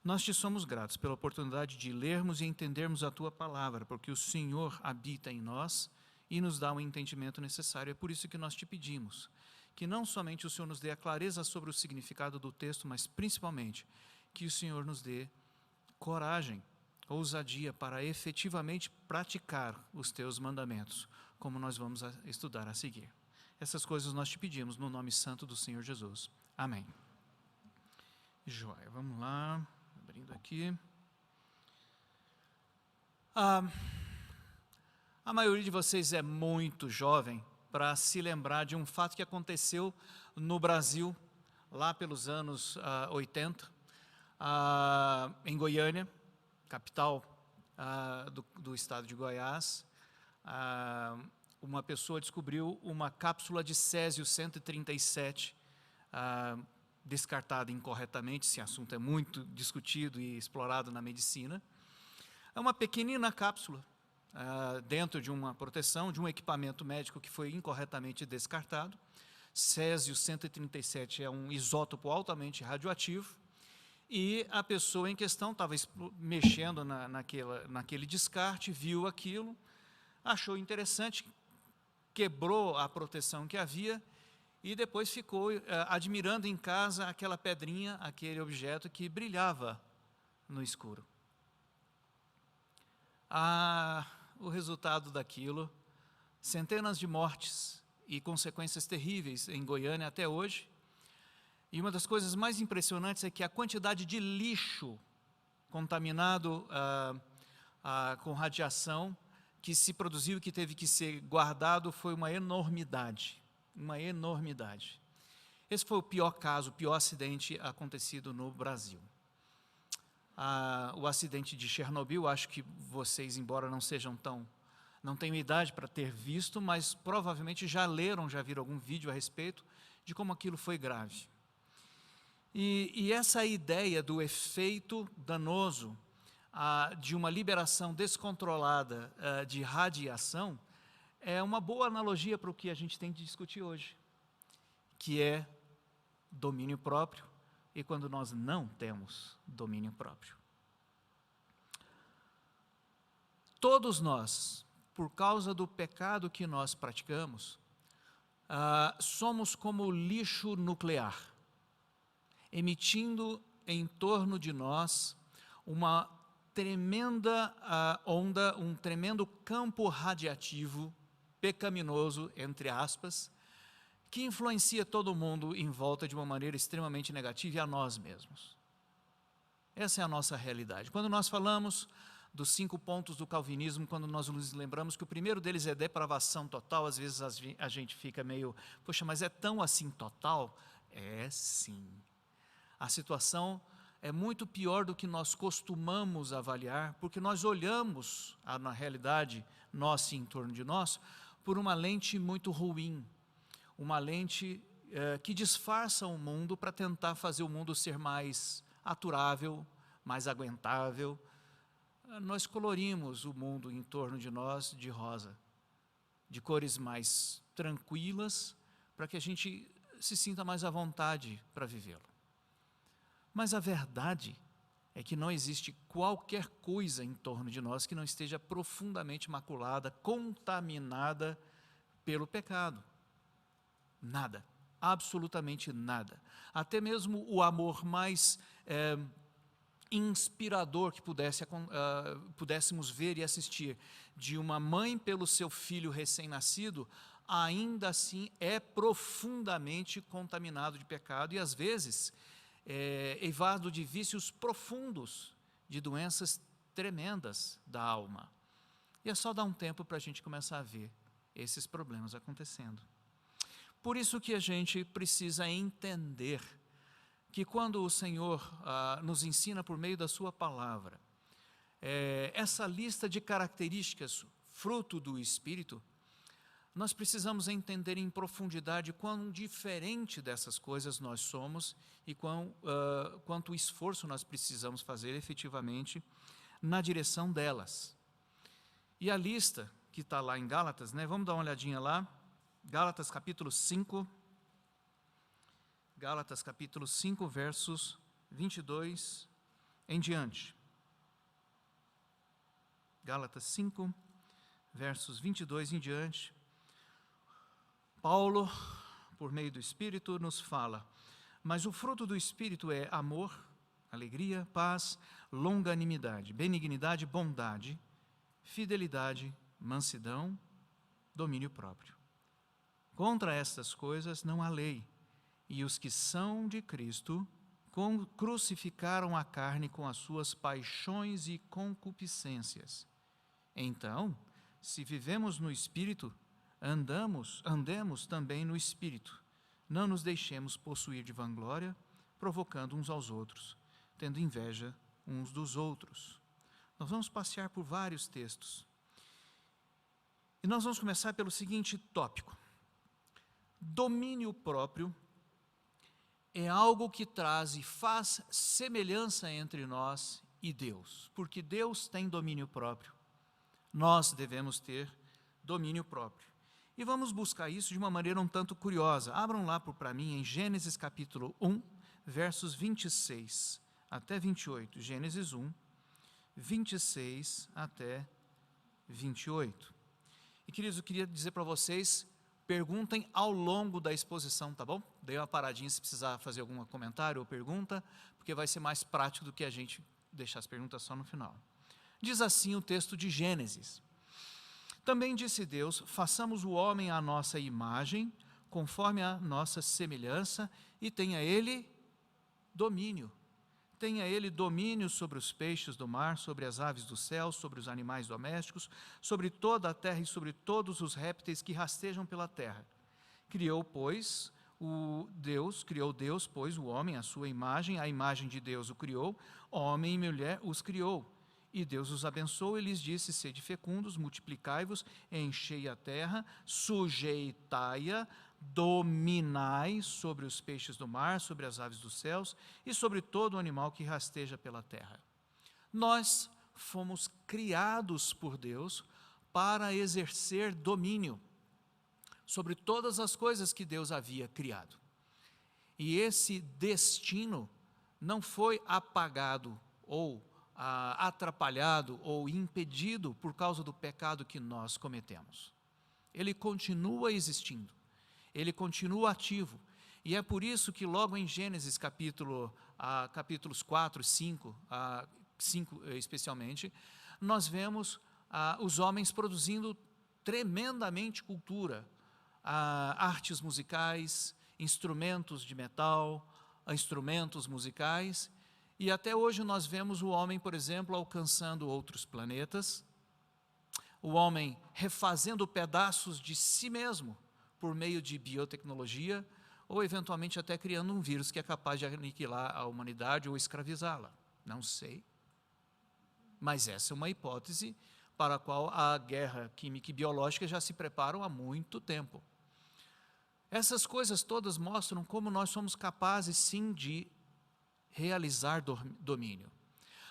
Nós te somos gratos pela oportunidade de lermos e entendermos a Tua palavra, porque o Senhor habita em nós e nos dá o entendimento necessário. É por isso que nós te pedimos que não somente o Senhor nos dê a clareza sobre o significado do texto, mas principalmente que o Senhor nos dê coragem, ousadia para efetivamente praticar os Teus mandamentos, como nós vamos estudar a seguir. Essas coisas nós te pedimos no nome santo do Senhor Jesus. Amém. Joia, vamos lá, abrindo aqui. A maioria de vocês é muito jovem para se lembrar de um fato que aconteceu no Brasil, lá pelos anos 80, em Goiânia, capital do estado de Goiás. Uma pessoa descobriu uma cápsula de Césio-137, descartada incorretamente. Esse assunto é muito discutido e explorado na medicina. É uma pequenina cápsula, dentro de uma proteção, de um equipamento médico que foi incorretamente descartado. Césio-137 é um isótopo altamente radioativo, e a pessoa em questão estava mexendo naquele descarte, viu aquilo, achou interessante, quebrou a proteção que havia, e depois ficou admirando em casa aquela pedrinha, aquele objeto que brilhava no escuro. O resultado daquilo, centenas de mortes e consequências terríveis em Goiânia até hoje. E uma das coisas mais impressionantes é que a quantidade de lixo contaminado com radiação que se produziu e que teve que ser guardado foi uma enormidade, uma enormidade. Esse foi o pior caso, o pior acidente acontecido no Brasil. O acidente de Chernobyl, acho que vocês, embora não tenham idade para ter visto, mas provavelmente já leram, já viram algum vídeo a respeito de como aquilo foi grave. E essa ideia do efeito danoso de uma liberação descontrolada de radiação é uma boa analogia para o que a gente tem de discutir hoje, que é domínio próprio, e quando nós não temos domínio próprio. Todos nós, por causa do pecado que nós praticamos, somos como lixo nuclear, emitindo em torno de nós uma tremenda onda, um tremendo campo radiativo, pecaminoso, entre aspas, que influencia todo mundo em volta de uma maneira extremamente negativa e a nós mesmos. Essa é a nossa realidade. Quando nós falamos dos 5 pontos do calvinismo, quando nós nos lembramos que o primeiro deles é depravação total, às vezes a gente fica meio, poxa, mas é tão assim total? É sim. A situação é muito pior do que nós costumamos avaliar, porque nós olhamos na realidade nossa e em torno de nós por uma lente muito ruim, uma lente que disfarça o mundo para tentar fazer o mundo ser mais aturável, mais aguentável. Nós colorimos o mundo em torno de nós de rosa, de cores mais tranquilas, para que a gente se sinta mais à vontade para vivê-lo. Mas a verdade é que não existe qualquer coisa em torno de nós que não esteja profundamente maculada, contaminada pelo pecado. Nada, absolutamente nada. Até mesmo o amor mais inspirador que pudéssemos ver e assistir de uma mãe pelo seu filho recém-nascido, ainda assim é profundamente contaminado de pecado e às vezes eivado de vícios profundos, de doenças tremendas da alma. E é só dar um tempo para a gente começar a ver esses problemas acontecendo. Por isso que a gente precisa entender que quando o Senhor nos ensina por meio da sua palavra, essa lista de características, fruto do Espírito, nós precisamos entender em profundidade quão diferente dessas coisas nós somos e quanto esforço nós precisamos fazer efetivamente na direção delas. E a lista que está lá em Gálatas, vamos dar uma olhadinha lá, Gálatas capítulo 5, versos 22 em diante. Gálatas 5, versos 22 em diante. Paulo, por meio do Espírito, nos fala: mas o fruto do Espírito é amor, alegria, paz, longanimidade, benignidade, bondade, fidelidade, mansidão, domínio próprio. Contra estas coisas não há lei, e os que são de Cristo crucificaram a carne com as suas paixões e concupiscências. Então, se vivemos no Espírito, andemos também no Espírito. Não nos deixemos possuir de vanglória, provocando uns aos outros, tendo inveja uns dos outros. Nós vamos passear por vários textos. E nós vamos começar pelo seguinte tópico: domínio próprio é algo que traz e faz semelhança entre nós e Deus. Porque Deus tem domínio próprio, nós devemos ter domínio próprio. E vamos buscar isso de uma maneira um tanto curiosa. Abram lá para mim em Gênesis capítulo 1, versos 26 até 28. Gênesis 1, 26 até 28. E, queridos, eu queria dizer para vocês, perguntem ao longo da exposição, tá bom? Dei uma paradinha se precisar fazer algum comentário ou pergunta, porque vai ser mais prático do que a gente deixar as perguntas só no final. Diz assim o texto de Gênesis: também disse Deus, façamos o homem à nossa imagem, conforme a nossa semelhança, e tenha ele domínio. Tenha ele domínio sobre os peixes do mar, sobre as aves do céu, sobre os animais domésticos, sobre toda a terra e sobre todos os répteis que rastejam pela terra. Criou Deus, pois, o homem à sua imagem, a imagem de Deus o criou, homem e mulher os criou. E Deus os abençoou e lhes disse: sede fecundos, multiplicai-vos, enchei a terra, sujeitai-a, dominai sobre os peixes do mar, sobre as aves dos céus e sobre todo o animal que rasteja pela terra. Nós fomos criados por Deus para exercer domínio sobre todas as coisas que Deus havia criado. E esse destino não foi apagado ou atrapalhado ou impedido por causa do pecado que nós cometemos. Ele continua existindo, ele continua ativo, e é por isso que logo em Gênesis capítulos 4, 5 especialmente, nós vemos os homens produzindo tremendamente cultura, artes musicais, instrumentos de metal, instrumentos musicais. E até hoje nós vemos o homem, por exemplo, alcançando outros planetas, o homem refazendo pedaços de si mesmo por meio de biotecnologia, ou eventualmente até criando um vírus que é capaz de aniquilar a humanidade ou escravizá-la. Não sei. Mas essa é uma hipótese para a qual a guerra química e biológica já se preparam há muito tempo. Essas coisas todas mostram como nós somos capazes, sim, de realizar domínio.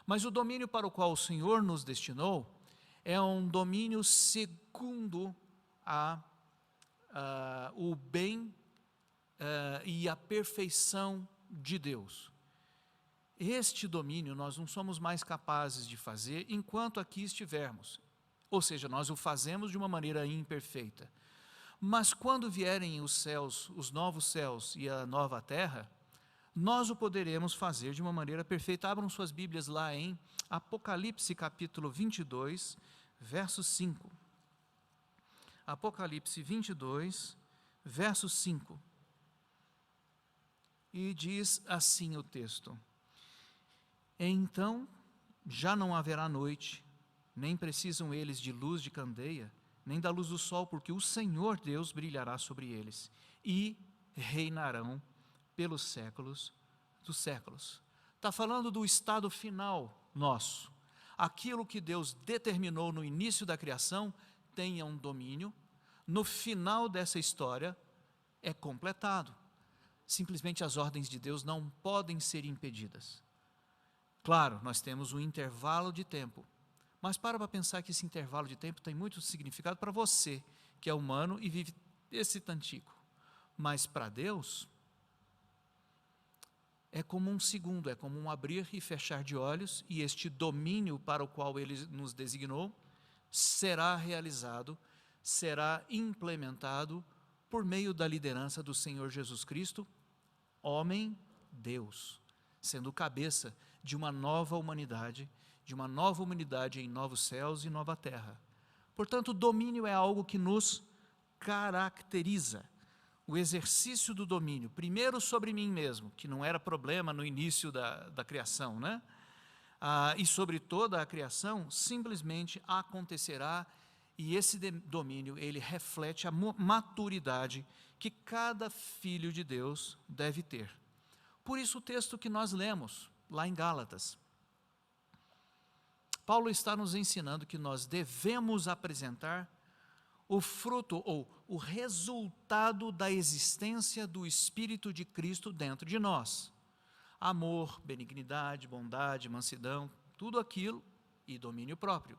Mas o domínio para o qual o Senhor nos destinou é um domínio segundo o bem e a perfeição de Deus. Este domínio nós não somos mais capazes de fazer enquanto aqui estivermos. Ou seja, nós o fazemos de uma maneira imperfeita. Mas quando vierem os céus, os novos céus e a nova terra, nós o poderemos fazer de uma maneira perfeita. Abram suas Bíblias lá em Apocalipse capítulo 22, verso 5. Apocalipse 22, verso 5. E diz assim o texto: então já não haverá noite, nem precisam eles de luz de candeia, nem da luz do sol, porque o Senhor Deus brilhará sobre eles, e reinarão pelos séculos dos séculos. Está falando do estado final nosso. Aquilo que Deus determinou no início da criação tenha um domínio, no final dessa história é completado. Simplesmente as ordens de Deus não podem ser impedidas. Claro, nós temos um intervalo de tempo, mas para pensar que esse intervalo de tempo tem muito significado para você, que é humano e vive esse tantico. Mas para Deus, é como um segundo, é como um abrir e fechar de olhos, e este domínio para o qual Ele nos designou será realizado, será implementado por meio da liderança do Senhor Jesus Cristo, homem, Deus, sendo cabeça de uma nova humanidade em novos céus e nova terra. Portanto, o domínio é algo que nos caracteriza. O exercício do domínio, primeiro sobre mim mesmo, que não era problema no início da criação, né? E sobre toda a criação, simplesmente acontecerá, e esse domínio, ele reflete a maturidade que cada filho de Deus deve ter. Por isso o texto que nós lemos, lá em Gálatas, Paulo está nos ensinando que nós devemos apresentar o fruto ou o resultado da existência do Espírito de Cristo dentro de nós. Amor, benignidade, bondade, mansidão, tudo aquilo e domínio próprio.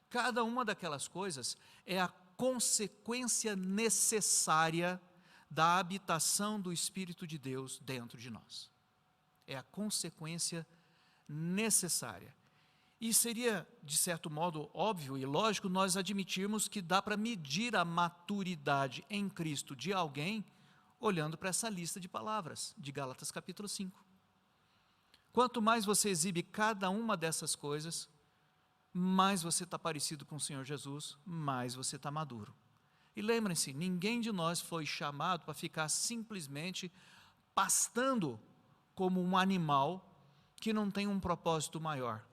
Cada uma daquelas coisas é a consequência necessária da habitação do Espírito de Deus dentro de nós. É a consequência necessária. E seria, de certo modo, óbvio e lógico nós admitirmos que dá para medir a maturidade em Cristo de alguém olhando para essa lista de palavras de Gálatas capítulo 5. Quanto mais você exibe cada uma dessas coisas, mais você está parecido com o Senhor Jesus, mais você está maduro. E lembrem-se, ninguém de nós foi chamado para ficar simplesmente pastando como um animal que não tem um propósito maior.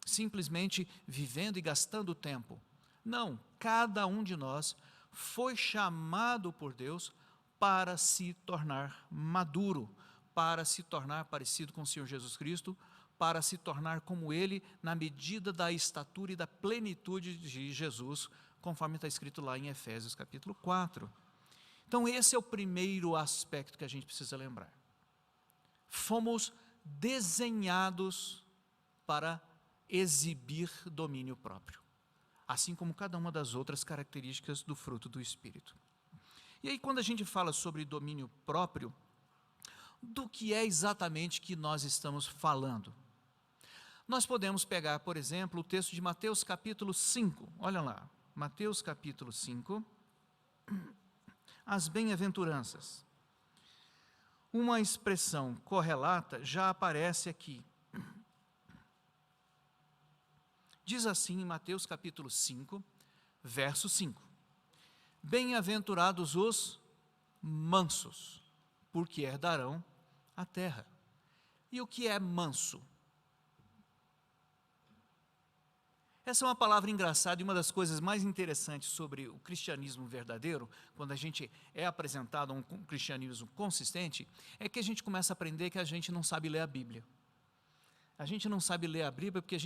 Simplesmente vivendo e gastando tempo. Não, cada um de nós foi chamado por Deus para se tornar maduro, para se tornar parecido com o Senhor Jesus Cristo, para se tornar como Ele na medida da estatura e da plenitude de Jesus, conforme está escrito lá em Efésios capítulo 4. Então esse é o primeiro aspecto que a gente precisa lembrar. Fomos desenhados para exibir domínio próprio, assim como cada uma das outras características do fruto do Espírito. E aí quando a gente fala sobre domínio próprio, do que é exatamente que nós estamos falando? Nós podemos pegar, por exemplo, o texto de Mateus capítulo 5, olha lá, Mateus capítulo 5, as bem-aventuranças. Uma expressão correlata já aparece aqui. Diz assim em Mateus capítulo 5, verso 5. Bem-aventurados os mansos, porque herdarão a terra. E o que é manso? Essa é uma palavra engraçada e uma das coisas mais interessantes sobre o cristianismo verdadeiro, quando a gente é apresentado a um cristianismo consistente, é que a gente começa a aprender que a gente não sabe ler a Bíblia. A gente não sabe ler a Bíblia porque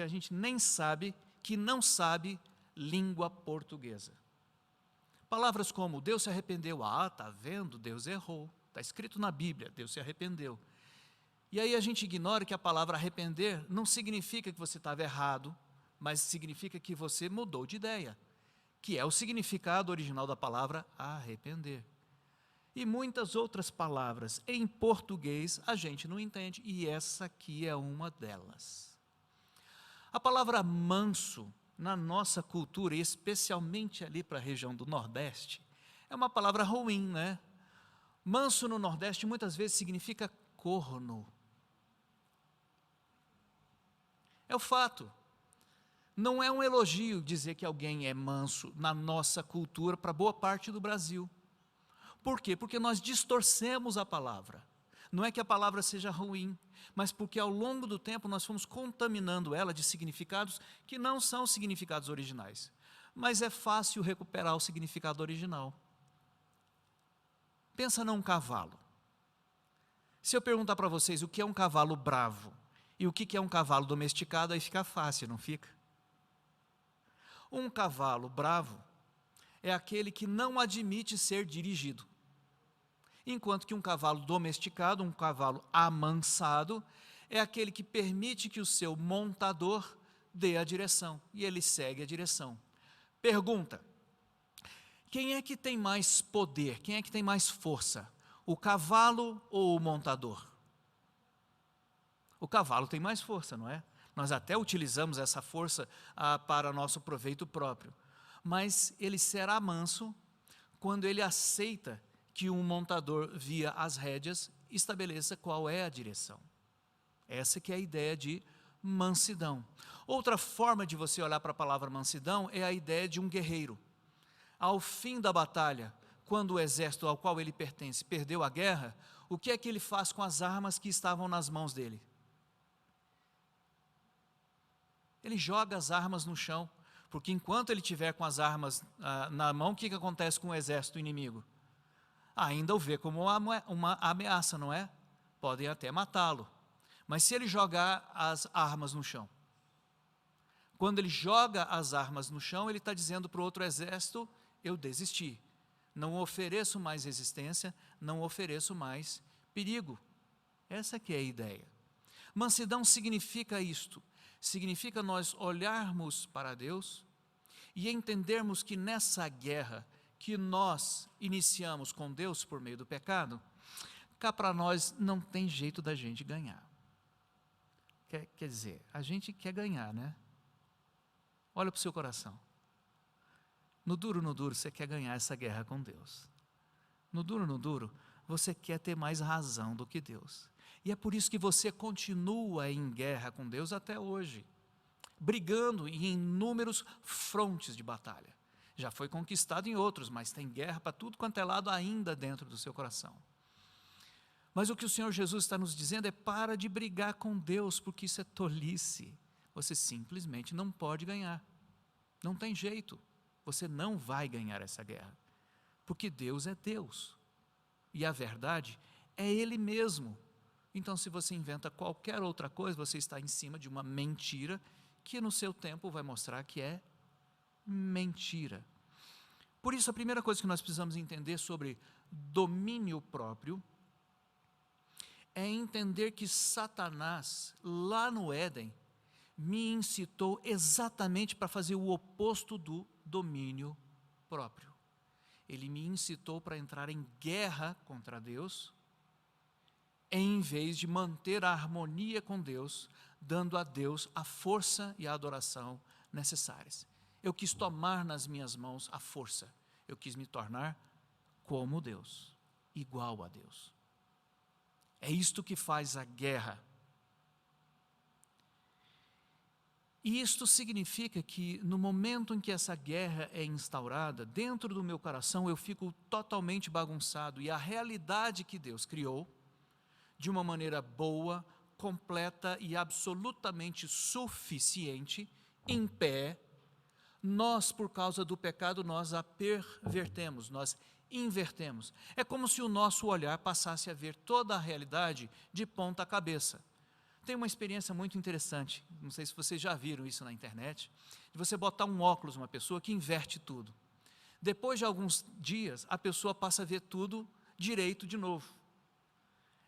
a gente nem sabe que não sabe língua portuguesa. Palavras como Deus se arrependeu, está vendo, Deus errou, está escrito na Bíblia, Deus se arrependeu. E aí a gente ignora que a palavra arrepender não significa que você estava errado, mas significa que você mudou de ideia, que é o significado original da palavra arrepender. E muitas outras palavras em português a gente não entende, e essa aqui é uma delas. A palavra manso, na nossa cultura, e especialmente ali para a região do Nordeste, é uma palavra ruim, né? Manso no Nordeste muitas vezes significa corno. É o fato. Não é um elogio dizer que alguém é manso na nossa cultura para boa parte do Brasil. Por quê? Porque nós distorcemos a palavra. Não é que a palavra seja ruim, mas porque ao longo do tempo nós fomos contaminando ela de significados que não são significados originais. Mas é fácil recuperar o significado original. Pensa num cavalo. Se eu perguntar para vocês o que é um cavalo bravo e o que é um cavalo domesticado, aí fica fácil, não fica? Um cavalo bravo é aquele que não admite ser dirigido. Enquanto que um cavalo domesticado, um cavalo amansado, é aquele que permite que o seu montador dê a direção, e ele segue a direção. Pergunta: quem é que tem mais poder, quem é que tem mais força? O cavalo ou o montador? O cavalo tem mais força, não é? Nós até utilizamos essa força para nosso proveito próprio. Mas ele será manso quando ele aceita que um montador, via as rédeas, estabeleça qual é a direção. Essa que é a ideia de mansidão. Outra forma de você olhar para a palavra mansidão é a ideia de um guerreiro. Ao fim da batalha, quando o exército ao qual ele pertence perdeu a guerra, o que é que ele faz com as armas que estavam nas mãos dele? Ele joga as armas no chão, porque enquanto ele tiver com as armas na mão, o que acontece com o exército inimigo? Ainda o vê como uma ameaça, não é? Podem até matá-lo. Mas se ele jogar as armas no chão, quando ele joga as armas no chão, ele está dizendo para o outro exército: eu desisti, não ofereço mais resistência, não ofereço mais perigo. Essa que é a ideia. Mansidão significa isto, significa nós olharmos para Deus e entendermos que nessa guerra que nós iniciamos com Deus por meio do pecado, cá para nós não tem jeito da gente ganhar. Quer dizer, a gente quer ganhar, né? Olha para o seu coração. No duro, você quer ganhar essa guerra com Deus. No duro, você quer ter mais razão do que Deus. E é por isso que você continua em guerra com Deus até hoje, brigando em inúmeros frontes de batalha. Já foi conquistado em outros, mas tem guerra para tudo quanto é lado ainda dentro do seu coração. Mas o que o Senhor Jesus está nos dizendo é: para de brigar com Deus, porque isso é tolice. Você simplesmente não pode ganhar. Não tem jeito. Você não vai ganhar essa guerra. Porque Deus é Deus. E a verdade é Ele mesmo. Então, se você inventa qualquer outra coisa, você está em cima de uma mentira que no seu tempo vai mostrar que é mentira. Por isso, a primeira coisa que nós precisamos entender sobre domínio próprio é entender que Satanás, lá no Éden, me incitou exatamente para fazer o oposto do domínio próprio. Ele me incitou para entrar em guerra contra Deus, em vez de manter a harmonia com Deus, dando a Deus a força e a adoração necessárias. Eu quis tomar nas minhas mãos a força. Eu quis me tornar como Deus, igual a Deus. É isto que faz a guerra. E isto significa que no momento em que essa guerra é instaurada, dentro do meu coração eu fico totalmente bagunçado, e a realidade que Deus criou, de uma maneira boa, completa e absolutamente suficiente, em pé, nós, por causa do pecado, nós a pervertemos, nós invertemos. É como se o nosso olhar passasse a ver toda a realidade de ponta cabeça. Tem uma experiência muito interessante, não sei se vocês já viram isso na internet, de você botar um óculos numa pessoa que inverte tudo. Depois de alguns dias, a pessoa passa a ver tudo direito de novo.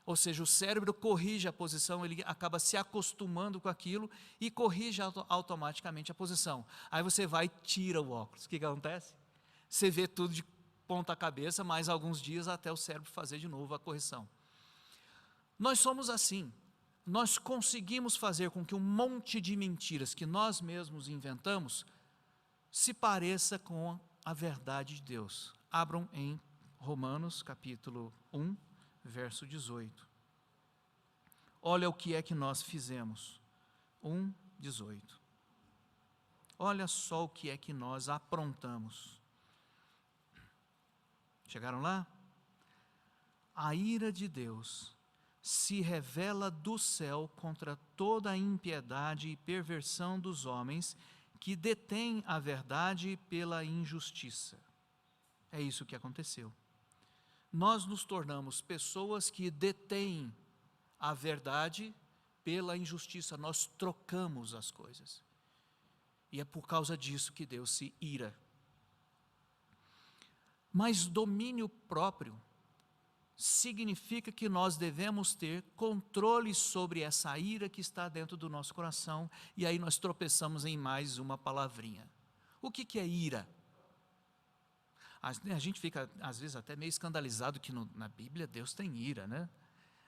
Ou seja, o cérebro corrige a posição, ele acaba se acostumando com aquilo e corrige automaticamente a posição. Aí você vai e tira o óculos. O que acontece? Você vê tudo de ponta cabeça, mais alguns dias até o cérebro fazer de novo a correção. Nós somos assim. Nós conseguimos fazer com que um monte de mentiras que nós mesmos inventamos se pareça com a verdade de Deus. Abram em Romanos capítulo 1, verso 18. Olha o que é que nós fizemos. 1:18. Olha só o que é que nós aprontamos. Chegaram lá? A ira de Deus se revela do céu contra toda a impiedade e perversão dos homens que detêm a verdade pela injustiça. É isso que aconteceu. Nós nos tornamos pessoas que detêm a verdade pela injustiça, nós trocamos as coisas. E é por causa disso que Deus se ira. Mas domínio próprio significa que nós devemos ter controle sobre essa ira que está dentro do nosso coração, e aí nós tropeçamos em mais uma palavrinha. O que é ira? A gente fica, às vezes, até meio escandalizado que na Bíblia Deus tem ira, né?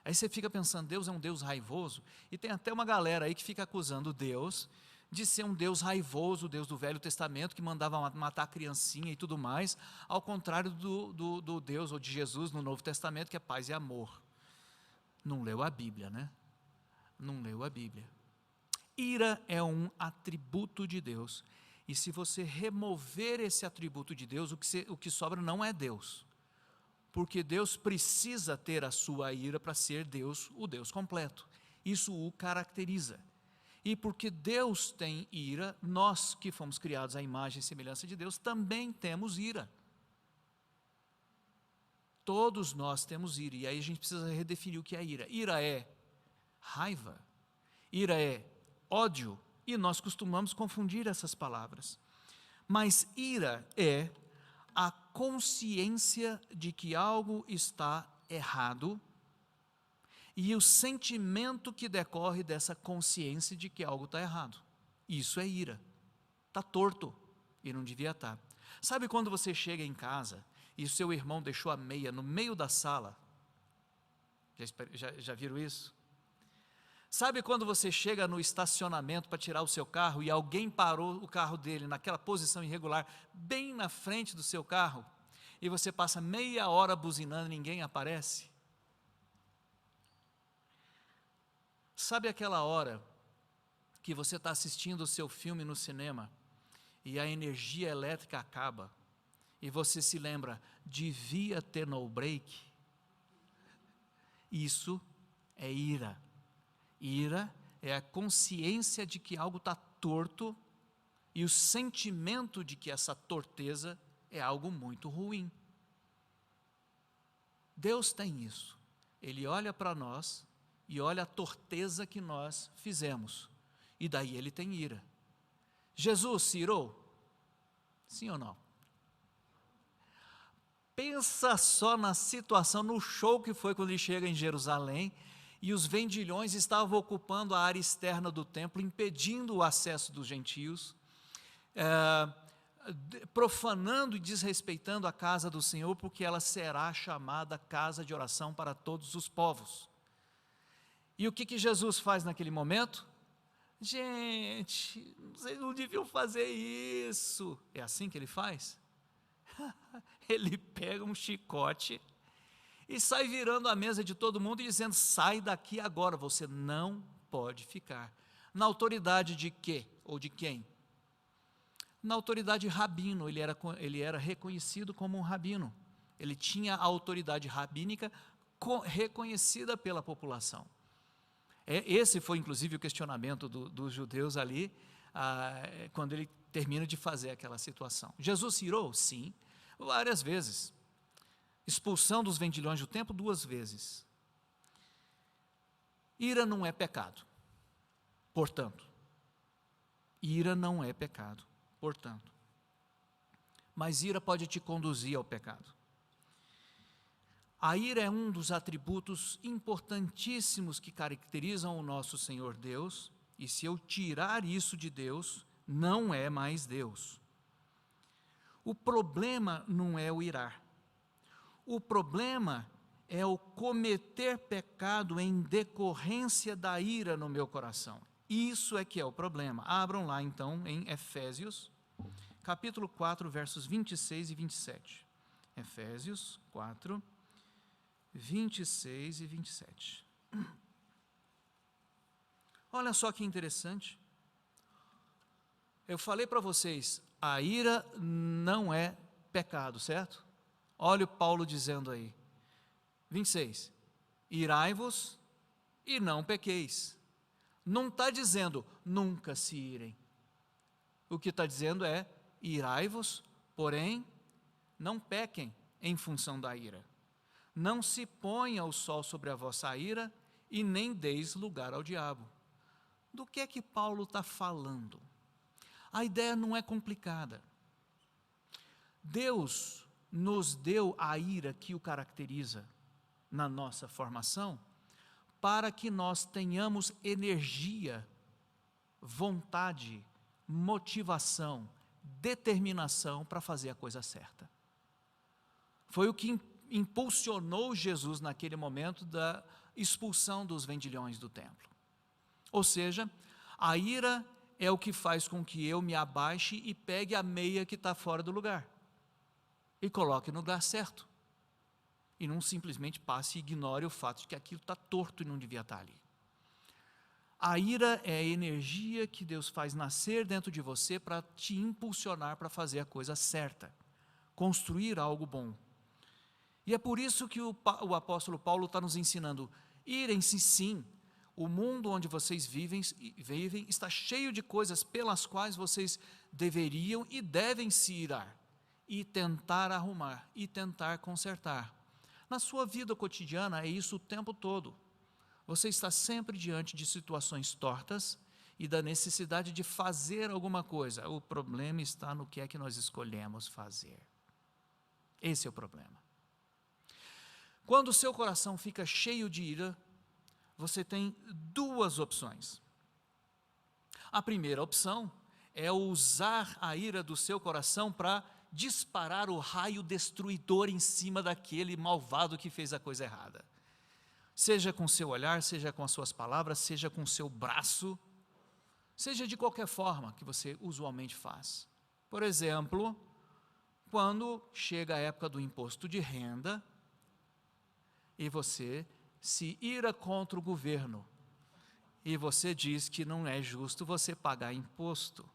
Aí você fica pensando, Deus é um Deus raivoso, e tem até uma galera aí que fica acusando Deus de ser um Deus raivoso, o Deus do Velho Testamento, que mandava matar criancinha e tudo mais, ao contrário do Deus, ou de Jesus no Novo Testamento, que é paz e amor. Não leu a Bíblia, né? Não leu a Bíblia. Ira é um atributo de Deus, e se você remover esse atributo de Deus, o que sobra não é Deus, porque Deus precisa ter a sua ira para ser Deus, o Deus completo. Isso o caracteriza. E porque Deus tem ira, nós que fomos criados à imagem e semelhança de Deus, também temos ira. Todos nós temos ira, e aí a gente precisa redefinir o que é ira. Ira é raiva, ira é ódio, e nós costumamos confundir essas palavras. Mas ira é a consciência de que algo está errado, e o sentimento que decorre dessa consciência de que algo está errado. Isso é ira. Está torto e não devia estar. Sabe quando você chega em casa e o seu irmão deixou a meia no meio da sala? Já viram isso? Sabe quando você chega no estacionamento para tirar o seu carro e alguém parou o carro dele naquela posição irregular, bem na frente do seu carro, e você passa meia hora buzinando e ninguém aparece? Sabe aquela hora que você está assistindo o seu filme no cinema e a energia elétrica acaba e você se lembra, devia ter no break? Isso é ira. Ira é a consciência de que algo está torto e o sentimento de que essa torteza é algo muito ruim. Deus tem isso. Ele olha para nós e olha a torteza que nós fizemos, e daí ele tem ira. Jesus se irou? Sim ou não? Pensa só na situação, no show que foi quando ele chega em Jerusalém, e os vendilhões estavam ocupando a área externa do templo, impedindo o acesso dos gentios, profanando e desrespeitando a casa do Senhor, porque ela será chamada casa de oração para todos os povos. E o que Jesus faz naquele momento? Gente, vocês não deviam fazer isso. É assim que ele faz? Ele pega um chicote e sai virando a mesa de todo mundo e dizendo, sai daqui agora, você não pode ficar. Na autoridade de quê? Ou de quem? Na autoridade rabino, ele era reconhecido como um rabino. Ele tinha a autoridade rabínica reconhecida pela população. Esse foi inclusive o questionamento dos judeus ali, quando ele termina de fazer aquela situação. Jesus se irou? Sim, várias vezes. Expulsão dos vendilhões do templo 2 vezes. Ira não é pecado, portanto. Ira não é pecado, portanto. Mas ira pode te conduzir ao pecado. A ira é um dos atributos importantíssimos que caracterizam o nosso Senhor Deus, e se eu tirar isso de Deus, não é mais Deus. O problema não é o irar. O problema é o cometer pecado em decorrência da ira no meu coração. Isso é que é o problema. Abram lá então em Efésios, capítulo 4, versos 26 e 27. Efésios 4, 26 e 27. Olha só que interessante. Eu falei para vocês, a ira não é pecado, certo? Olha o Paulo dizendo aí. 26. Irai-vos e não pequeis. Não está dizendo, nunca se irem. O que está dizendo é, irai-vos, porém, não pequem em função da ira. Não se ponha o sol sobre a vossa ira e nem deis lugar ao diabo. Do que é que Paulo está falando? A ideia não é complicada. Deus nos deu a ira que o caracteriza na nossa formação, para que nós tenhamos energia, vontade, motivação, determinação para fazer a coisa certa. Foi o que impulsionou Jesus naquele momento expulsão dos vendilhões do templo. Ou seja, a ira é o que faz com que eu me abaixe e pegue a meia que está fora do lugar e coloque no lugar certo. E não simplesmente passe e ignore o fato de que aquilo está torto e não devia estar ali. A ira é a energia que Deus faz nascer dentro de você para te impulsionar para fazer a coisa certa, construir algo bom. E é por isso que o apóstolo Paulo está nos ensinando: irem-se sim, o mundo onde vocês vivem está cheio de coisas pelas quais vocês deveriam e devem se irar, e tentar arrumar, e tentar consertar. Na sua vida cotidiana é isso o tempo todo. Você está sempre diante de situações tortas e da necessidade de fazer alguma coisa. O problema está no que é que nós escolhemos fazer. Esse é o problema. Quando o seu coração fica cheio de ira, você tem duas opções. A primeira opção é usar a ira do seu coração para disparar o raio destruidor em cima daquele malvado que fez a coisa errada. Seja com seu olhar, seja com as suas palavras, seja com seu braço, seja de qualquer forma que você usualmente faz. Por exemplo, quando chega a época do imposto de renda e você se ira contra o governo e você diz que não é justo você pagar imposto.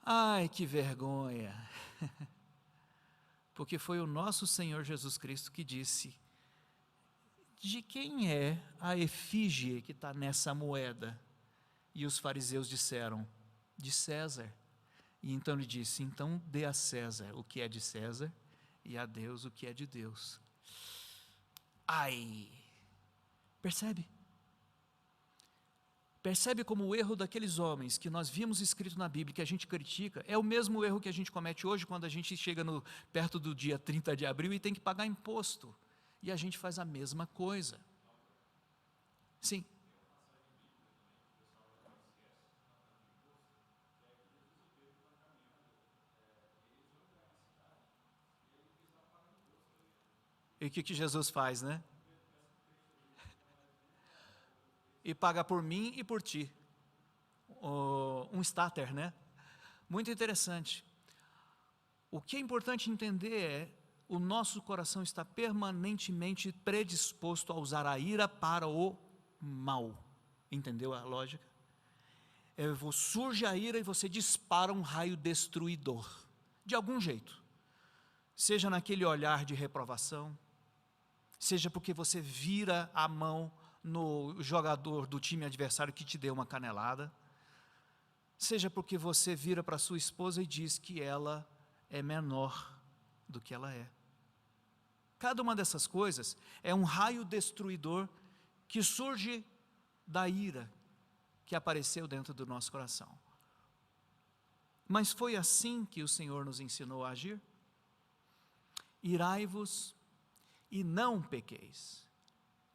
Ai, que vergonha! Porque foi o nosso Senhor Jesus Cristo que disse: de quem é a efígie que está nessa moeda? E os fariseus disseram: de César. E então ele disse: então dê a César o que é de César e a Deus o que é de Deus. Ai! Percebe? Percebe como o erro daqueles homens que nós vimos escrito na Bíblia, que a gente critica, é o mesmo erro que a gente comete hoje quando a gente chega perto do dia 30 de abril e tem que pagar imposto. E a gente faz a mesma coisa. Sim. E o que Jesus faz, né? E paga por mim e por ti. Um starter, né? Muito interessante. O que é importante entender é: o nosso coração está permanentemente predisposto a usar a ira para o mal. Entendeu a lógica? Surge a ira e você dispara um raio destruidor, de algum jeito. Seja naquele olhar de reprovação, seja porque você vira a mão no jogador do time adversário que te deu uma canelada, seja porque você vira para sua esposa e diz que ela é menor do que ela é. Cada uma dessas coisas é um raio destruidor que surge da ira que apareceu dentro do nosso coração. Mas foi assim que o Senhor nos ensinou a agir? Irai-vos e não pequeis.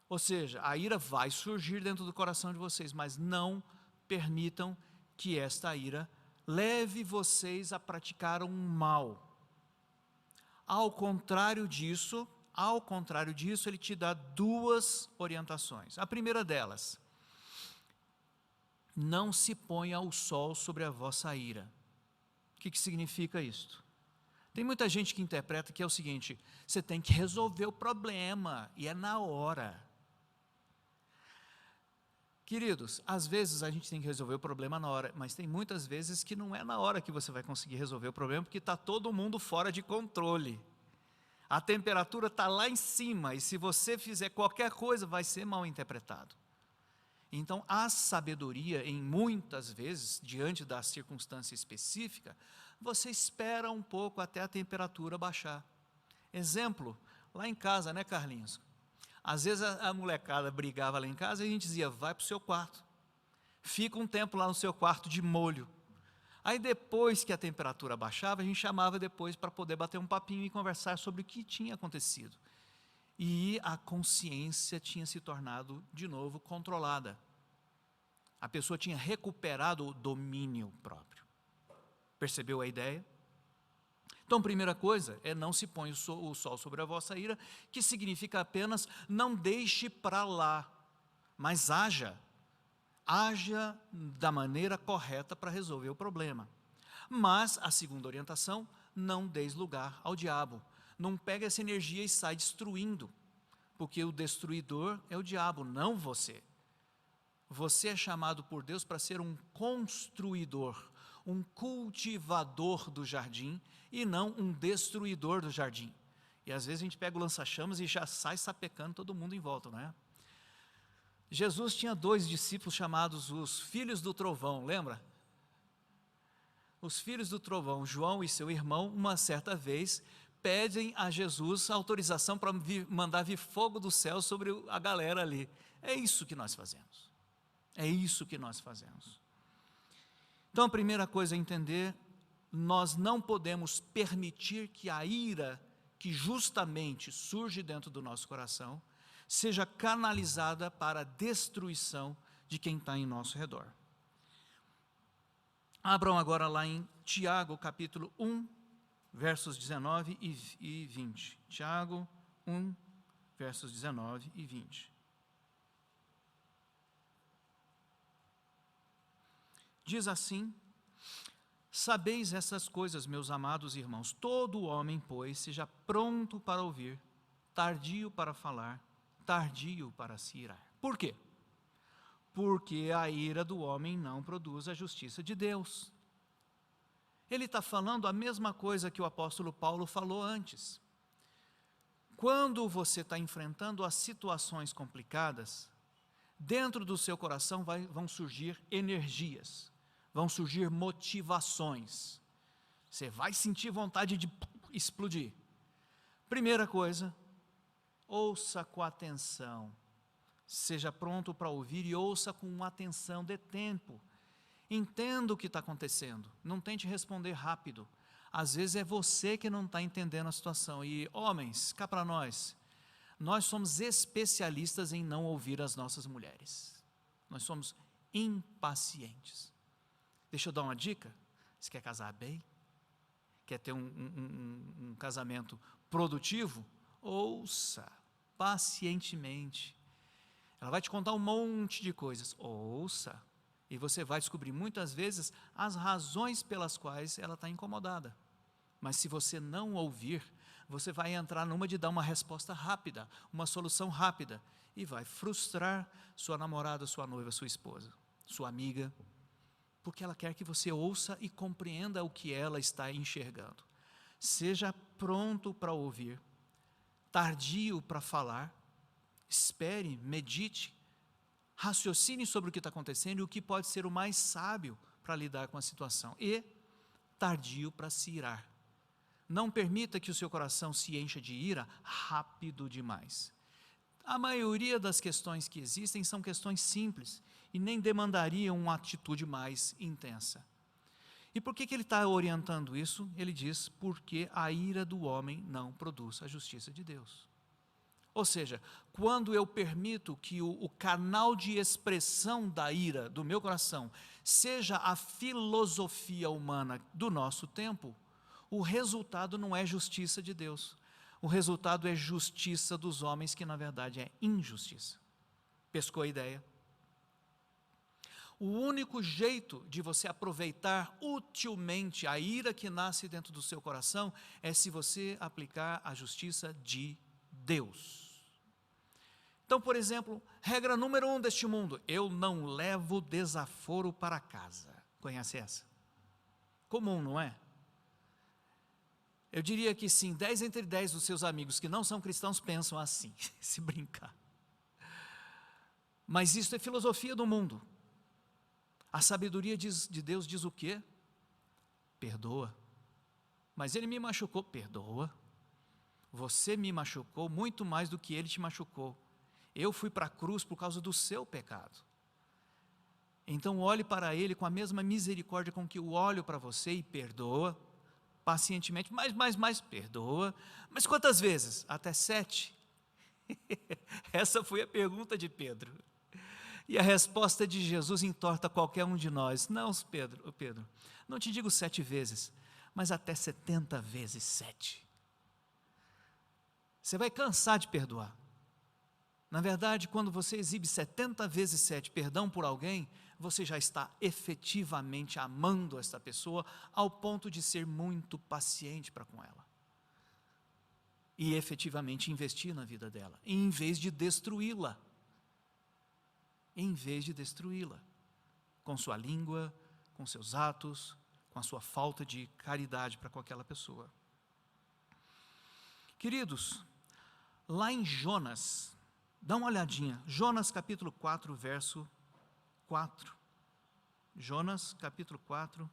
Ou seja, a ira vai surgir dentro do coração de vocês, mas não permitam que esta ira leve vocês a praticar um mal. Ao contrário disso, ele te dá duas orientações. A primeira delas: não se ponha o sol sobre a vossa ira. O que significa isto? Tem muita gente que interpreta que é o seguinte: você tem que resolver o problema, e é na hora. Queridos, às vezes a gente tem que resolver o problema na hora, mas tem muitas vezes que não é na hora que você vai conseguir resolver o problema, porque está todo mundo fora de controle. A temperatura está lá em cima, e se você fizer qualquer coisa, vai ser mal interpretado. Então, a sabedoria, em muitas vezes, diante da circunstância específica, você espera um pouco até a temperatura baixar. Exemplo, lá em casa, né, Carlinhos? Às vezes a molecada brigava lá em casa e a gente dizia: vai para o seu quarto, fica um tempo lá no seu quarto de molho. Aí depois que a temperatura baixava, a gente chamava depois para poder bater um papinho e conversar sobre o que tinha acontecido. E a consciência tinha se tornado de novo controlada. A pessoa tinha recuperado o domínio próprio. Percebeu a ideia? Então, primeira coisa é não se põe o sol sobre a vossa ira, que significa apenas não deixe para lá, mas haja da maneira correta para resolver o problema. Mas a segunda orientação, não deis lugar ao diabo. Não pega essa energia e sai destruindo, porque o destruidor é o diabo, não você. Você é chamado por Deus para ser um construidor, um cultivador do jardim e não um destruidor do jardim. E às vezes a gente pega o lança-chamas e já sai sapecando todo mundo em volta, não é? Jesus tinha 2 discípulos chamados os filhos do trovão, lembra? Os filhos do trovão, João e seu irmão, uma certa vez, pedem a Jesus autorização para mandar vir fogo do céu sobre a galera ali. É isso que nós fazemos. É isso que nós fazemos. Então a primeira coisa a entender, nós não podemos permitir que a ira que justamente surge dentro do nosso coração, seja canalizada para a destruição de quem está em nosso redor. Abram agora lá em Tiago, capítulo 1, versos 19 e 20. Tiago 1, versos 19 e 20. Diz assim: sabeis essas coisas, meus amados irmãos, todo homem, pois, seja pronto para ouvir, tardio para falar, tardio para se irar. Por quê? Porque a ira do homem não produz a justiça de Deus. Ele está falando a mesma coisa que o apóstolo Paulo falou antes. Quando você está enfrentando as situações complicadas, dentro do seu coração vão surgir energias, vão surgir motivações. Você vai sentir vontade de explodir. Primeira coisa, ouça com atenção, seja pronto para ouvir e ouça com atenção, dê tempo, entenda o que está acontecendo, não tente responder rápido, às vezes é você que não está entendendo a situação, e homens, cá para nós somos especialistas em não ouvir as nossas mulheres, nós somos impacientes. Deixa eu dar uma dica, você quer casar bem? Quer ter um casamento produtivo? Ouça pacientemente. Ela vai te contar um monte de coisas. Ouça. E você vai descobrir muitas vezes as razões pelas quais ela está incomodada. Mas se você não ouvir, você vai entrar numa de dar uma resposta rápida, uma solução rápida, e vai frustrar sua namorada, sua noiva, sua esposa, sua amiga, porque ela quer que você ouça e compreenda o que ela está enxergando. Seja pronto para ouvir, tardio para falar, espere, medite, raciocine sobre o que está acontecendo e o que pode ser o mais sábio para lidar com a situação. E tardio para se irar. Não permita que o seu coração se encha de ira rápido demais. A maioria das questões que existem são questões simples e nem demandariam uma atitude mais intensa. E por que ele está orientando isso? Ele diz, porque a ira do homem não produz a justiça de Deus. Ou seja, quando eu permito que o canal de expressão da ira do meu coração seja a filosofia humana do nosso tempo, o resultado não é justiça de Deus. O resultado é justiça dos homens, que na verdade é injustiça. Pescou a ideia? O único jeito de você aproveitar utilmente a ira que nasce dentro do seu coração é se você aplicar a justiça de Deus. Então, por exemplo, regra número 1 deste mundo: eu não levo desaforo para casa. Conhece essa? Comum, não é? Eu diria que sim, 10 entre 10 dos seus amigos que não são cristãos pensam assim, se brincar. Mas isso é filosofia do mundo. A sabedoria de Deus diz o quê? Perdoa. Mas ele me machucou, perdoa. Você me machucou muito mais do que ele te machucou. Eu fui para a cruz por causa do seu pecado. Então olhe para ele com a mesma misericórdia com que eu olho para você e perdoa, pacientemente, mais, perdoa. Mas quantas vezes? Até 7? Essa foi a pergunta de Pedro. E a resposta de Jesus entorta qualquer um de nós. Não, Pedro, não te digo 7 vezes, mas até 70 vezes 7. Você vai cansar de perdoar. Na verdade, quando você exibe 70 vezes 7 perdão por alguém, você já está efetivamente amando esta pessoa ao ponto de ser muito paciente para com ela. E efetivamente investir na vida dela, em vez de destruí-la. Em vez de destruí-la. Com sua língua, com seus atos, com a sua falta de caridade para com aquela pessoa. Queridos, lá em Jonas, dá uma olhadinha, Jonas capítulo 4, verso 4. Jonas capítulo 4,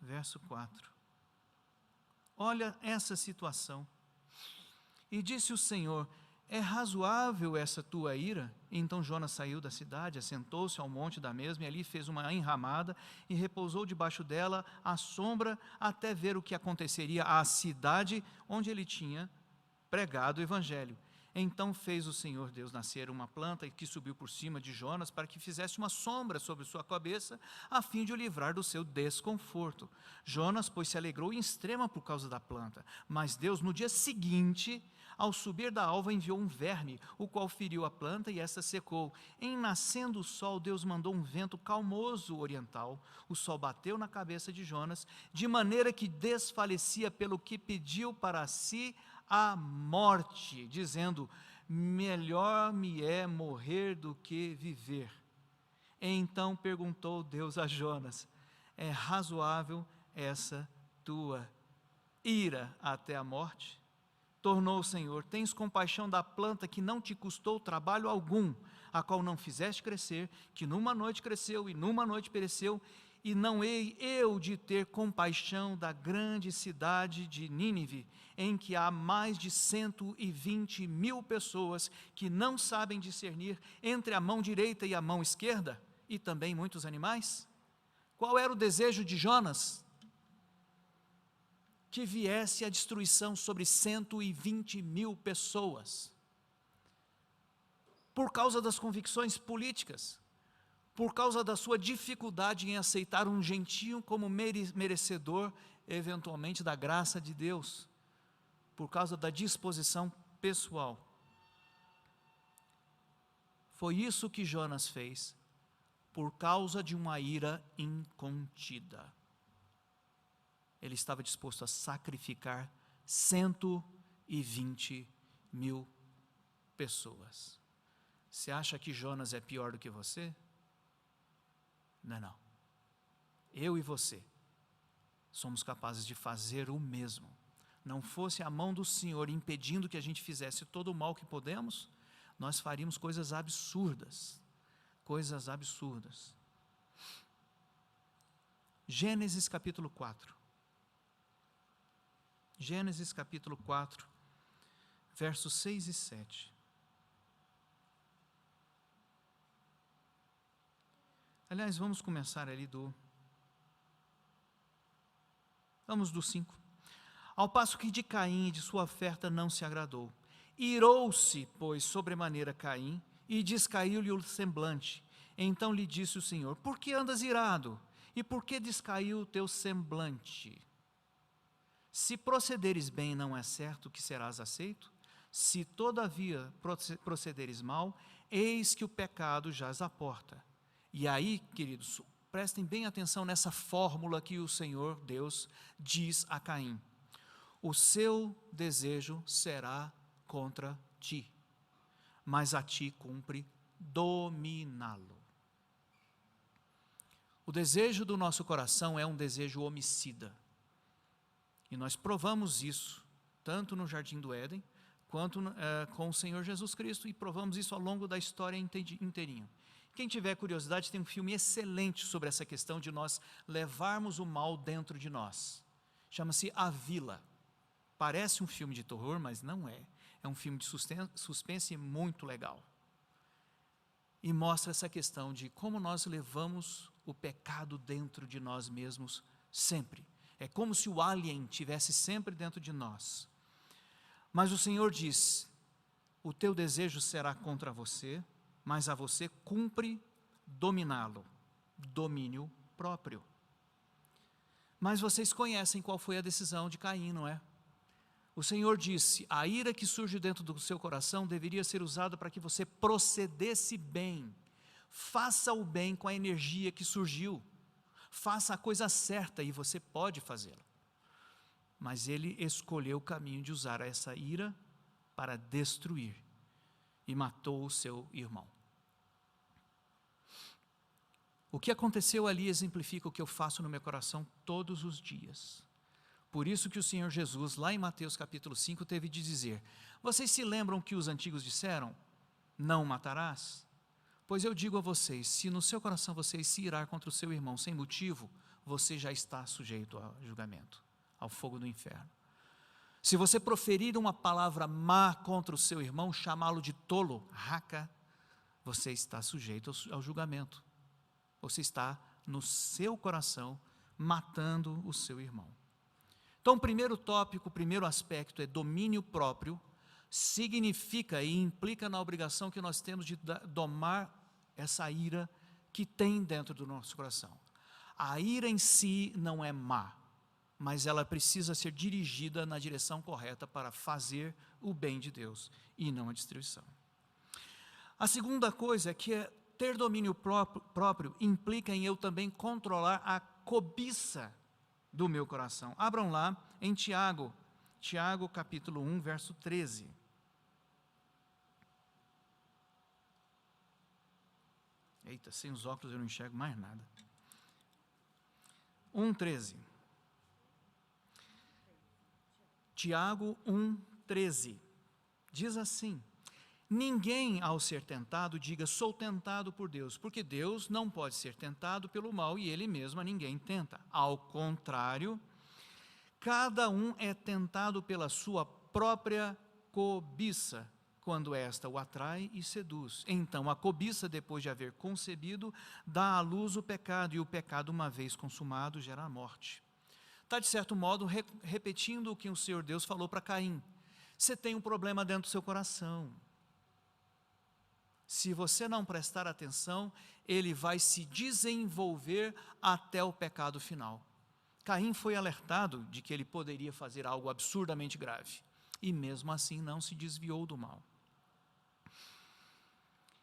verso 4. Olha essa situação. E disse o Senhor: é razoável essa tua ira? Então Jonas saiu da cidade, assentou-se ao monte da mesma, e ali fez uma enramada, e repousou debaixo dela à sombra, até ver o que aconteceria à cidade onde ele tinha pregado o evangelho. Então fez o Senhor Deus nascer uma planta que subiu por cima de Jonas, para que fizesse uma sombra sobre sua cabeça, a fim de o livrar do seu desconforto. Jonas, pois, se alegrou em extrema por causa da planta. Mas Deus, no dia seguinte, ao subir da alva, enviou um verme, o qual feriu a planta e esta secou. Em nascendo o sol, Deus mandou um vento calmoso oriental. O sol bateu na cabeça de Jonas, de maneira que desfalecia, pelo que pediu para si a morte, dizendo: melhor me é morrer do que viver. Então perguntou Deus a Jonas: é razoável essa tua ira até a morte? Tornou o Senhor: tens compaixão da planta que não te custou trabalho algum, a qual não fizeste crescer, que numa noite cresceu e numa noite pereceu, e não hei eu de ter compaixão da grande cidade de Nínive, em que há mais de 120.000 pessoas que não sabem discernir entre a mão direita e a mão esquerda, e também muitos animais? Qual era o desejo de Jonas? Que viesse a destruição sobre 120.000 pessoas, por causa das convicções políticas, por causa da sua dificuldade em aceitar um gentio como merecedor, eventualmente, da graça de Deus, por causa da disposição pessoal. Foi isso que Jonas fez, por causa de uma ira incontida. Ele estava disposto a sacrificar 120.000 pessoas. Você acha que Jonas é pior do que você? Não. Eu e você somos capazes de fazer o mesmo. Não fosse a mão do Senhor impedindo que a gente fizesse todo o mal que podemos, nós faríamos coisas absurdas. Coisas absurdas. Gênesis capítulo 4. Gênesis capítulo 4, versos 6 e 7. Aliás, vamos começar ali vamos do 5. Ao passo que de Caim e de sua oferta não se agradou. Irou-se, pois, sobremaneira Caim, e descaiu-lhe o semblante. Então lhe disse o Senhor: por que andas irado? E por que descaiu o teu semblante? Se procederes bem, não é certo que serás aceito? Se todavia procederes mal, eis que o pecado jaz à porta. E aí, queridos, prestem bem atenção nessa fórmula que o Senhor Deus diz a Caim: o seu desejo será contra ti, mas a ti cumpre dominá-lo. O desejo do nosso coração é um desejo homicida. E nós provamos isso, tanto no Jardim do Éden, quanto com o Senhor Jesus Cristo, e provamos isso ao longo da história inteirinha. Quem tiver curiosidade, tem um filme excelente sobre essa questão de nós levarmos o mal dentro de nós. Chama-se A Vila. Parece um filme de terror, mas não é. É um filme de suspense muito legal. E mostra essa questão de como nós levamos o pecado dentro de nós mesmos sempre. É como se o alien estivesse sempre dentro de nós. Mas o Senhor diz: o teu desejo será contra você, mas a você cumpre dominá-lo. Domínio próprio. Mas vocês conhecem qual foi a decisão de Caim, não é? O Senhor disse: a ira que surge dentro do seu coração deveria ser usada para que você procedesse bem. Faça o bem com a energia que surgiu. Faça a coisa certa e você pode fazê-la. Mas ele escolheu o caminho de usar essa ira para destruir e matou o seu irmão. O que aconteceu ali exemplifica o que eu faço no meu coração todos os dias. Por isso que o Senhor Jesus, lá em Mateus capítulo 5, teve de dizer: vocês se lembram que os antigos disseram, não matarás? Pois eu digo a vocês, se no seu coração você se irar contra o seu irmão sem motivo, você já está sujeito ao julgamento, ao fogo do inferno. Se você proferir uma palavra má contra o seu irmão, chamá-lo de tolo, raca, você está sujeito ao julgamento. Você está no seu coração matando o seu irmão. Então, o primeiro tópico, o primeiro aspecto é domínio próprio. Significa e implica na obrigação que nós temos de domar essa ira que tem dentro do nosso coração. A ira em si não é má, mas ela precisa ser dirigida na direção correta para fazer o bem de Deus e não a destruição. A segunda coisa é que ter domínio próprio implica em eu também controlar a cobiça do meu coração. Abram lá em Tiago capítulo 1, verso 13. Eita, sem os óculos eu não enxergo mais nada. 1,13. Tiago 1,13. Diz assim: ninguém ao ser tentado diga, sou tentado por Deus, porque Deus não pode ser tentado pelo mal e Ele mesmo a ninguém tenta. Ao contrário, cada um é tentado pela sua própria cobiça, quando esta o atrai e seduz. Então a cobiça, depois de haver concebido, dá à luz o pecado, e o pecado, uma vez consumado, gera a morte. Está, de certo modo, repetindo o que o Senhor Deus falou para Caim. Você tem um problema dentro do seu coração. Se você não prestar atenção, ele vai se desenvolver até o pecado final. Caim foi alertado de que ele poderia fazer algo absurdamente grave, e mesmo assim não se desviou do mal.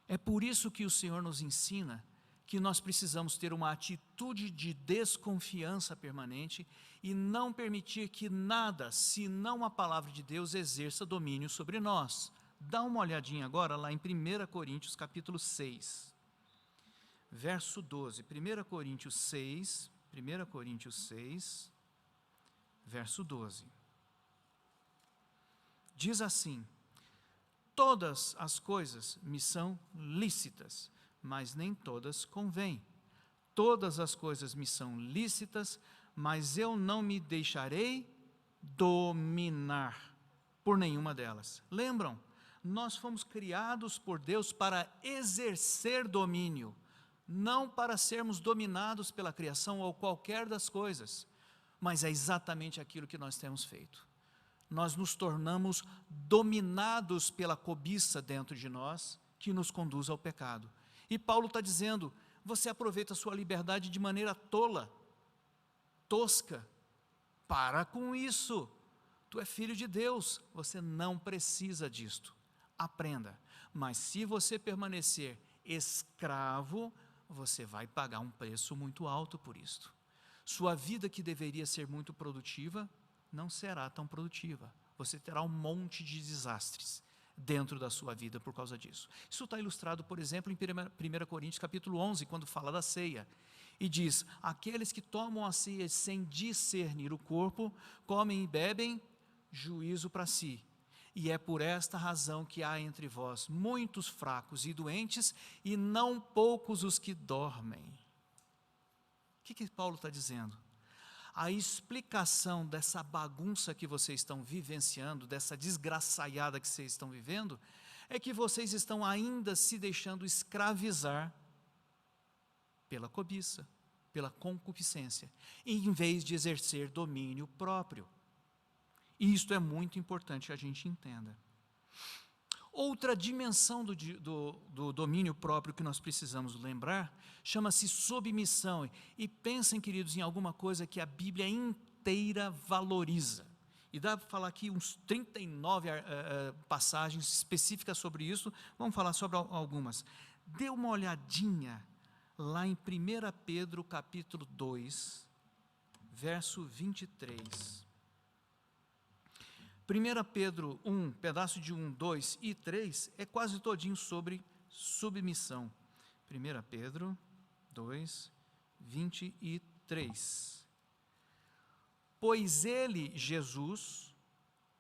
É por isso que o Senhor nos ensina que nós precisamos ter uma atitude de desconfiança permanente e não permitir que nada, senão a palavra de Deus, exerça domínio sobre nós. Dá uma olhadinha agora lá em 1 Coríntios capítulo 6, verso 12. 1 Coríntios 6, verso 12. Diz assim: todas as coisas me são lícitas, mas nem todas convêm. Todas as coisas me são lícitas, mas eu não me deixarei dominar por nenhuma delas. Lembram? Nós fomos criados por Deus para exercer domínio, não para sermos dominados pela criação ou qualquer das coisas, mas é exatamente aquilo que nós temos feito. Nós nos tornamos dominados pela cobiça dentro de nós, que nos conduz ao pecado. E Paulo está dizendo, você aproveita a sua liberdade de maneira tola, tosca. Para com isso. Tu é filho de Deus, você não precisa disto. Aprenda. Mas se você permanecer escravo, você vai pagar um preço muito alto por isto. Sua vida, que deveria ser muito produtiva, não será tão produtiva. Você terá um monte de desastres dentro da sua vida por causa disso. Isso está ilustrado, por exemplo, em 1 Coríntios capítulo 11, quando fala da ceia. E diz, aqueles que tomam a ceia sem discernir o corpo, comem e bebem juízo para si. E é por esta razão que há entre vós muitos fracos e doentes, e não poucos os que dormem. O que Paulo está dizendo? A explicação dessa bagunça que vocês estão vivenciando, dessa desgraçaiada que vocês estão vivendo, é que vocês estão ainda se deixando escravizar pela cobiça, pela concupiscência, em vez de exercer domínio próprio. E isto é muito importante que a gente entenda. Outra dimensão do domínio próprio que nós precisamos lembrar chama-se submissão. E pensem, queridos, em alguma coisa que a Bíblia inteira valoriza. E dá para falar aqui uns 39 passagens específicas sobre isso. Vamos falar sobre algumas. Dê uma olhadinha lá em 1 Pedro capítulo 2, verso 23. 1 Pedro 1, pedaço de 1, 2 e 3, é quase todinho sobre submissão. 1 Pedro 2, 23. Pois ele, Jesus,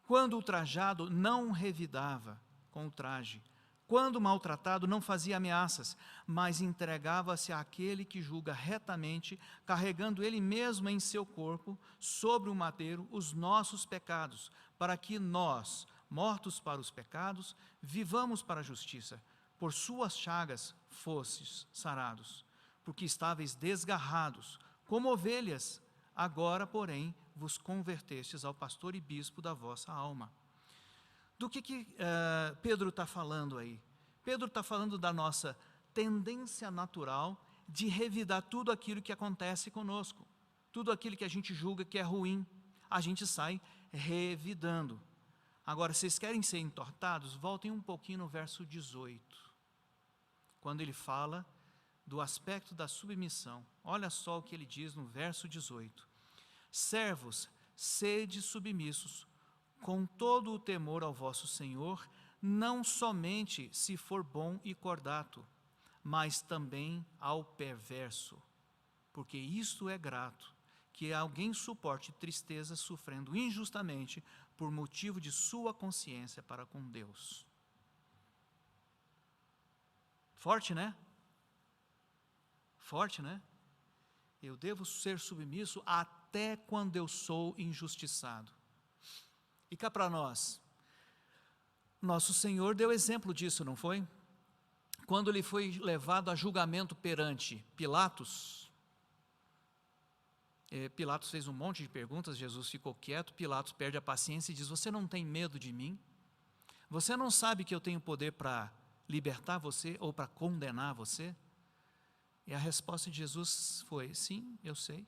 quando ultrajado, não revidava com o traje, quando maltratado, não fazia ameaças, mas entregava-se àquele que julga retamente, carregando ele mesmo em seu corpo, sobre o madeiro, os nossos pecados, para que nós, mortos para os pecados, vivamos para a justiça. Por suas chagas fostes sarados, porque estáveis desgarrados, como ovelhas, agora, porém, vos convertestes ao pastor e bispo da vossa alma. Do que Pedro está falando aí? Pedro está falando da nossa tendência natural de revidar tudo aquilo que acontece conosco. Tudo aquilo que a gente julga que é ruim, a gente sai revidando. Agora, vocês querem ser entortados? Voltem um pouquinho no verso 18. Quando ele fala do aspecto da submissão. Olha só o que ele diz no verso 18. Servos, sede submissos, com todo o temor ao vosso Senhor, não somente se for bom e cordato, mas também ao perverso, porque isto é grato, que alguém suporte tristeza sofrendo injustamente por motivo de sua consciência para com Deus. Forte, né? Forte, né? Eu devo ser submisso até quando eu sou injustiçado. E cá para nós, nosso Senhor deu exemplo disso, não foi? Quando ele foi levado a julgamento perante Pilatos, Pilatos fez um monte de perguntas, Jesus ficou quieto, Pilatos perde a paciência e diz: você não tem medo de mim? Você não sabe que eu tenho poder para libertar você ou para condenar você? E a resposta de Jesus foi: sim, eu sei.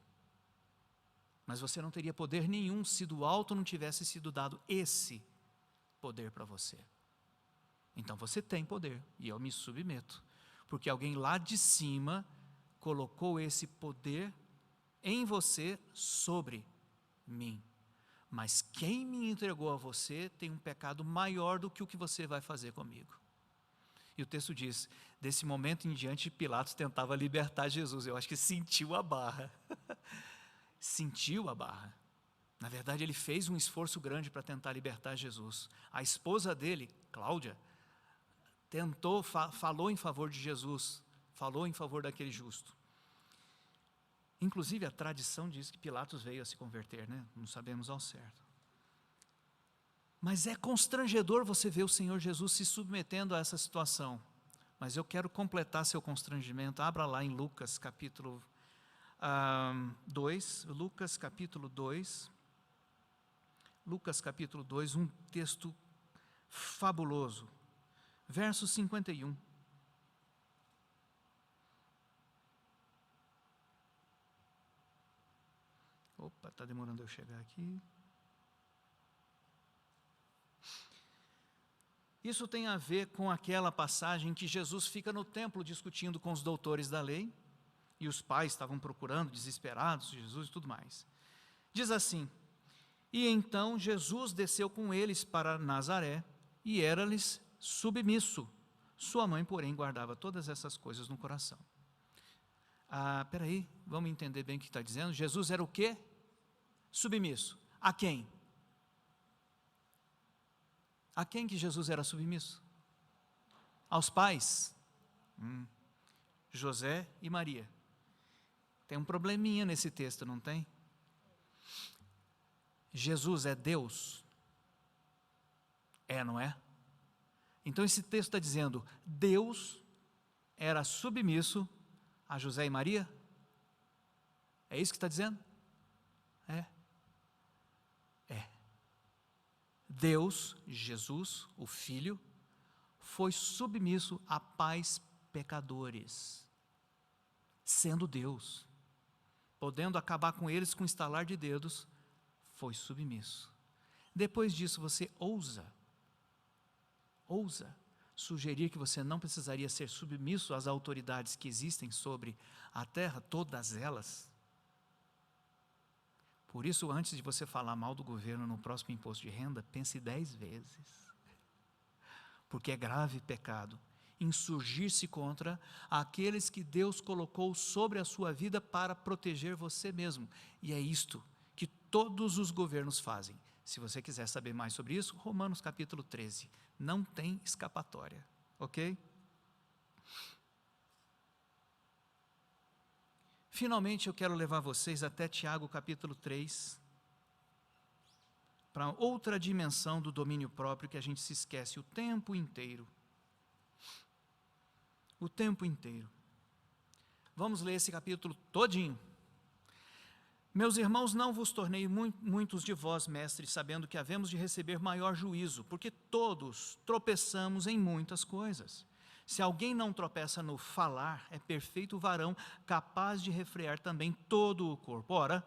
Mas você não teria poder nenhum se do alto não tivesse sido dado esse poder para você. Então você tem poder, e eu me submeto, porque alguém lá de cima colocou esse poder em você sobre mim. Mas quem me entregou a você tem um pecado maior do que o que você vai fazer comigo. E o texto diz: desse momento em diante, Pilatos tentava libertar Jesus. Eu acho que sentiu a barra. Sentiu a barra. Na verdade, ele fez um esforço grande para tentar libertar Jesus. A esposa dele, Cláudia, tentou, falou em favor de Jesus, falou em favor daquele justo. Inclusive, a tradição diz que Pilatos veio a se converter, né? Não sabemos ao certo. Mas é constrangedor você ver o Senhor Jesus se submetendo a essa situação. Mas eu quero completar seu constrangimento. Abra lá em Lucas capítulo 2, Lucas capítulo 2, um texto fabuloso, verso 51. Opa, está demorando eu chegar aqui. Isso tem a ver com aquela passagem em que Jesus fica no templo discutindo com os doutores da lei, e os pais estavam procurando, desesperados, Jesus e tudo mais. Diz assim: e então Jesus desceu com eles para Nazaré, e era-lhes submisso. Sua mãe, porém, guardava todas essas coisas no coração. Peraí, vamos entender bem o que está dizendo. Jesus era o quê? Submisso. A quem? A quem que Jesus era submisso? Aos pais. José e Maria. Tem um probleminha nesse texto, não tem? Jesus é Deus? Não é? Então esse texto está dizendo: Deus era submisso a José e Maria? É isso que está dizendo? É. Deus, Jesus, o Filho, foi submisso a pais pecadores, sendo Deus, podendo acabar com eles com um estalar de dedos, foi submisso. Depois disso, você ousa sugerir que você não precisaria ser submisso às autoridades que existem sobre a terra, todas elas? Por isso, antes de você falar mal do governo no próximo imposto de renda, pense 10 vezes. Porque é grave pecado insurgir-se contra aqueles que Deus colocou sobre a sua vida para proteger você mesmo. E é isto que todos os governos fazem. Se você quiser saber mais sobre isso, Romanos capítulo 13. Não tem escapatória, ok? Finalmente, eu quero levar vocês até Tiago capítulo 3, para outra dimensão do domínio próprio que a gente se esquece o tempo inteiro. O tempo inteiro. Vamos ler esse capítulo todinho. Meus irmãos, não vos tornei muitos de vós mestres, sabendo que havemos de receber maior juízo, porque todos tropeçamos em muitas coisas. Se alguém não tropeça no falar, é perfeito varão, capaz de refrear também todo o corpo. Ora,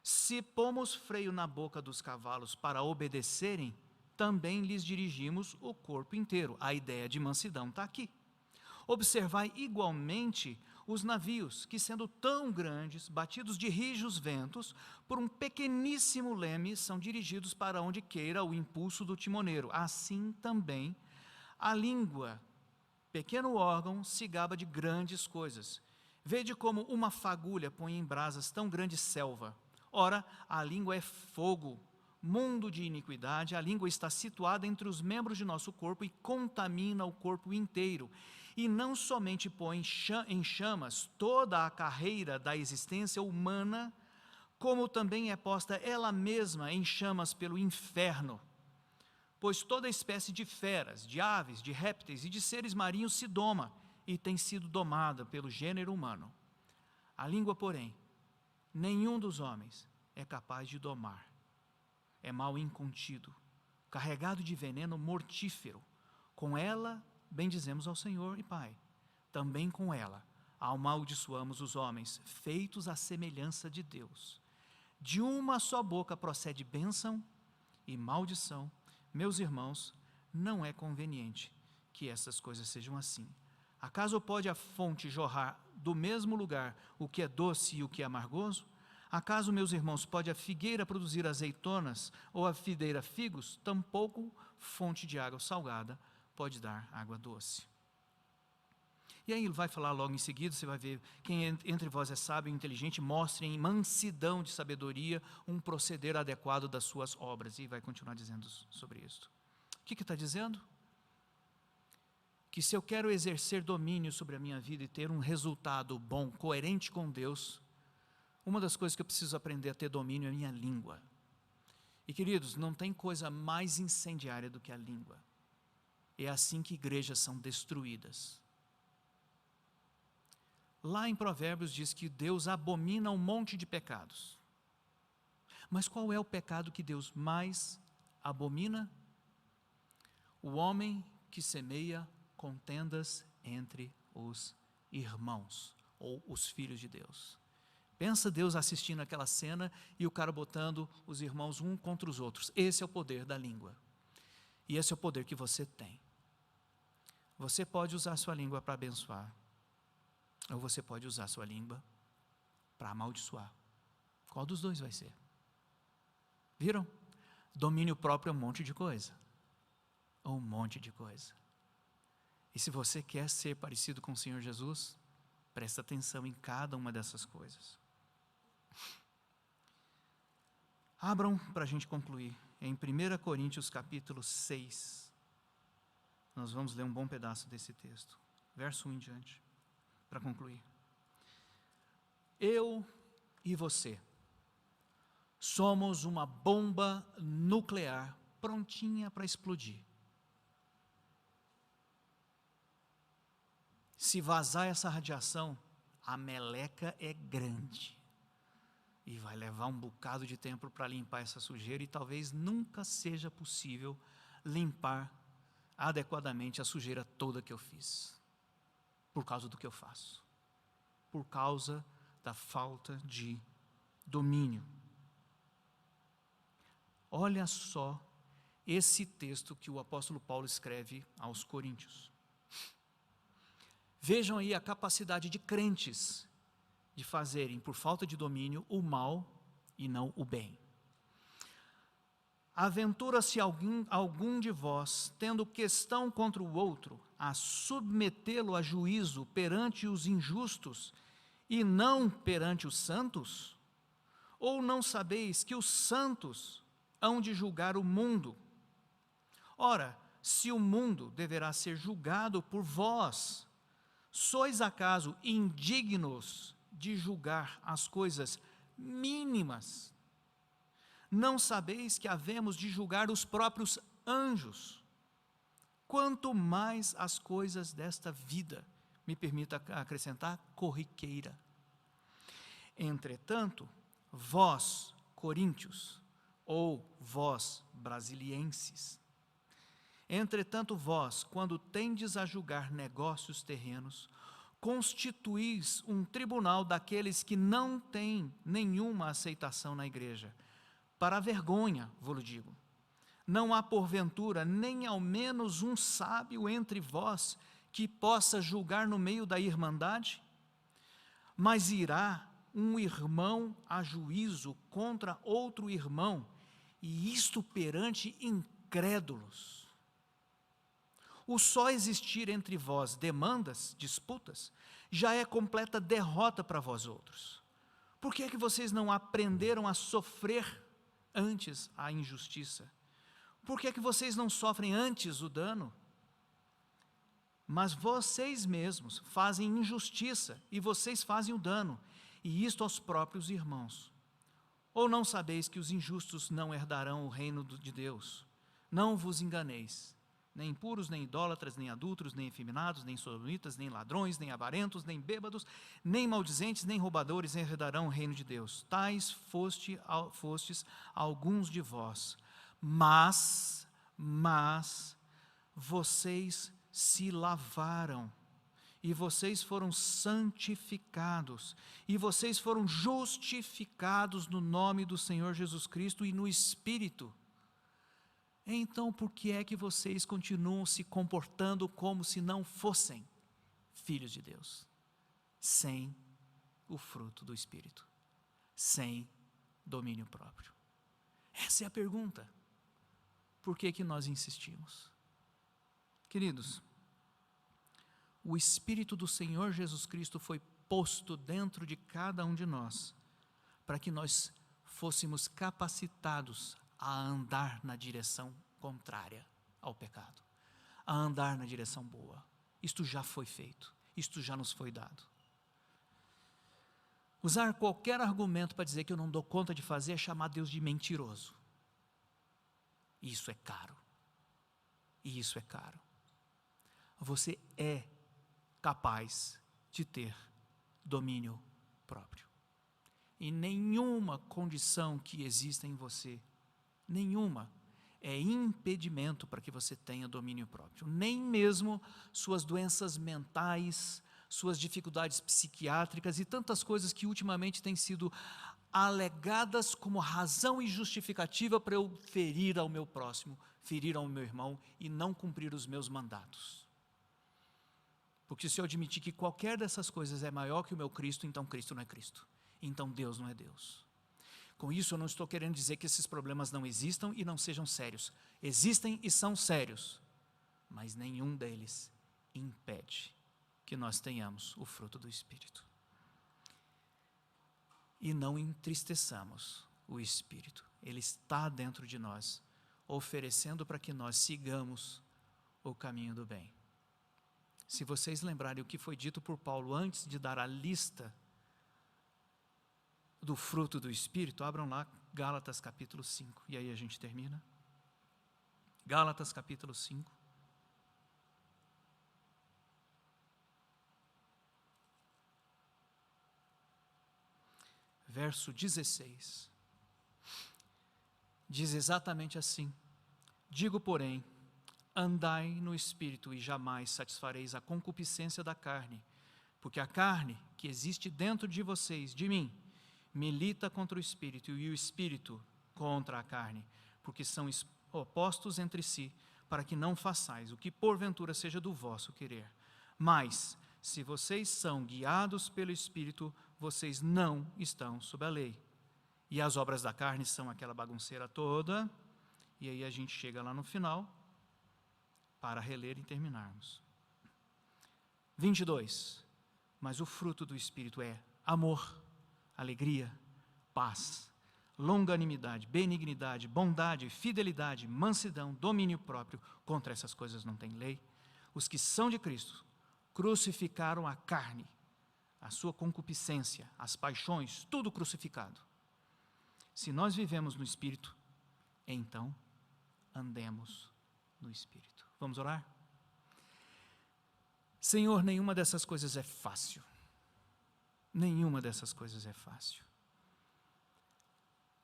se pomos freio na boca dos cavalos para obedecerem, também lhes dirigimos o corpo inteiro. A ideia de mansidão está aqui. Observai igualmente os navios, que sendo tão grandes, batidos de rijos ventos, por um pequeníssimo leme, são dirigidos para onde queira o impulso do timoneiro. Assim também a língua, pequeno órgão, se gaba de grandes coisas. Vede como uma fagulha põe em brasas tão grande selva. Ora, a língua é fogo, mundo de iniquidade. A língua está situada entre os membros de nosso corpo e contamina o corpo inteiro. E não somente põe em chamas toda a carreira da existência humana, como também é posta ela mesma em chamas pelo inferno. Pois toda espécie de feras, de aves, de répteis e de seres marinhos se doma e tem sido domada pelo gênero humano. A língua, porém, nenhum dos homens é capaz de domar. É mal incontido, carregado de veneno mortífero. Com ela bendizemos ao Senhor e Pai. Também com ela amaldiçoamos os homens, feitos à semelhança de Deus. De uma só boca procede bênção e maldição. Meus irmãos, não é conveniente que essas coisas sejam assim. Acaso pode a fonte jorrar do mesmo lugar o que é doce e o que é amargoso? Acaso, meus irmãos, pode a figueira produzir azeitonas ou a videira figos? Tampouco fonte de água salgada pode dar água doce. E aí ele vai falar logo em seguida, você vai ver, quem entre vós é sábio e inteligente, mostre em mansidão de sabedoria um proceder adequado das suas obras. E vai continuar dizendo sobre isso. O que está dizendo? Que se eu quero exercer domínio sobre a minha vida e ter um resultado bom, coerente com Deus, uma das coisas que eu preciso aprender a ter domínio é a minha língua. E queridos, não tem coisa mais incendiária do que a língua. É assim que igrejas são destruídas. Lá em Provérbios diz que Deus abomina um monte de pecados. Mas qual é o pecado que Deus mais abomina? O homem que semeia contendas entre os irmãos, ou os filhos de Deus. Pensa Deus assistindo aquela cena e o cara botando os irmãos um contra os outros. Esse é o poder da língua. E esse é o poder que você tem. Você pode usar sua língua para abençoar, ou você pode usar sua língua para amaldiçoar. Qual dos dois vai ser? Viram? Domínio próprio é um monte de coisa. Um monte de coisa. E se você quer ser parecido com o Senhor Jesus, presta atenção em cada uma dessas coisas. Abram para a gente concluir em 1 Coríntios capítulo 6. Nós vamos ler um bom pedaço desse texto, verso 1 em diante, para concluir. Eu e você somos uma bomba nuclear prontinha para explodir. Se vazar essa radiação, a meleca é grande. E vai levar um bocado de tempo para limpar essa sujeira e talvez nunca seja possível limpar adequadamente a sujeira toda que eu fiz, por causa do que eu faço, por causa da falta de domínio. Olha só esse texto que o apóstolo Paulo escreve aos Coríntios. Vejam aí a capacidade de crentes de fazerem, por falta de domínio, o mal e não o bem. Aventura-se algum de vós, tendo questão contra o outro, a submetê-lo a juízo perante os injustos e não perante os santos? Ou não sabeis que os santos hão de julgar o mundo? Ora, se o mundo deverá ser julgado por vós, sois acaso indignos de julgar as coisas mínimas? Não sabeis que havemos de julgar os próprios anjos? Quanto mais as coisas desta vida, me permita acrescentar, corriqueira. Entretanto, vós, coríntios, ou vós, brasilienses, entretanto vós, quando tendes a julgar negócios terrenos, constituís um tribunal daqueles que não têm nenhuma aceitação na igreja. Para a vergonha, vou-lhe digo. Não há porventura nem ao menos um sábio entre vós que possa julgar no meio da irmandade? Mas irá um irmão a juízo contra outro irmão, e isto perante incrédulos. O só existir entre vós demandas, disputas, já é completa derrota para vós outros. Por que é que vocês não aprenderam a sofrer antes a injustiça? Por que é que vocês não sofrem antes o dano? Mas vocês mesmos fazem injustiça e vocês fazem o dano, e isto aos próprios irmãos. Ou não sabeis que os injustos não herdarão o reino de Deus? Não vos enganeis. Nem impuros, nem idólatras, nem adúlteros, nem efeminados, nem sodomitas, nem ladrões, nem avarentos, nem bêbados, nem maldizentes, nem roubadores herdarão o reino de Deus. Tais fostes alguns de vós, mas vocês se lavaram, e vocês foram santificados, e vocês foram justificados no nome do Senhor Jesus Cristo e no Espírito. Então, por que é que vocês continuam se comportando como se não fossem filhos de Deus? Sem o fruto do Espírito, sem domínio próprio. Essa é a pergunta. Por que que nós insistimos? Queridos, o Espírito do Senhor Jesus Cristo foi posto dentro de cada um de nós, para que nós fôssemos capacitados a andar na direção contrária ao pecado, a andar na direção boa. Isto já foi feito, isto já nos foi dado. Usar qualquer argumento para dizer que eu não dou conta de fazer é chamar Deus de mentiroso. E isso é caro. E isso é caro. Você é capaz de ter domínio próprio. E nenhuma condição que exista em você, nenhuma, é impedimento para que você tenha domínio próprio. Nem mesmo suas doenças mentais, suas dificuldades psiquiátricas e tantas coisas que ultimamente têm sido alegadas como razão e justificativa para eu ferir ao meu próximo, ferir ao meu irmão e não cumprir os meus mandatos. Porque se eu admitir que qualquer dessas coisas é maior que o meu Cristo, então Cristo não é Cristo. Então Deus não é Deus. Com isso eu não estou querendo dizer que esses problemas não existam e não sejam sérios. Existem e são sérios, mas nenhum deles impede que nós tenhamos o fruto do Espírito. E não entristeçamos o Espírito. Ele está dentro de nós, oferecendo para que nós sigamos o caminho do bem. Se vocês lembrarem o que foi dito por Paulo antes de dar a lista do fruto do Espírito, abram lá Gálatas capítulo 5, e aí a gente termina. Gálatas capítulo 5. Verso 16. Diz exatamente assim: digo, porém, andai no Espírito e jamais satisfareis a concupiscência da carne, porque a carne que existe dentro de vocês, de mim, milita contra o Espírito e o Espírito contra a carne, porque são opostos entre si, para que não façais o que porventura seja do vosso querer. Mas, se vocês são guiados pelo Espírito, vocês não estão sob a lei. E as obras da carne são aquela bagunceira toda, e aí a gente chega lá no final, para reler e terminarmos. 22. Mas o fruto do Espírito é amor, alegria, paz, longanimidade, benignidade, bondade, fidelidade, mansidão, domínio próprio. Contra essas coisas não tem lei. Os que são de Cristo crucificaram a carne, a sua concupiscência, as paixões, tudo crucificado. Se nós vivemos no Espírito, então andemos no Espírito. Vamos orar? Senhor, nenhuma dessas coisas é fácil. Nenhuma dessas coisas é fácil.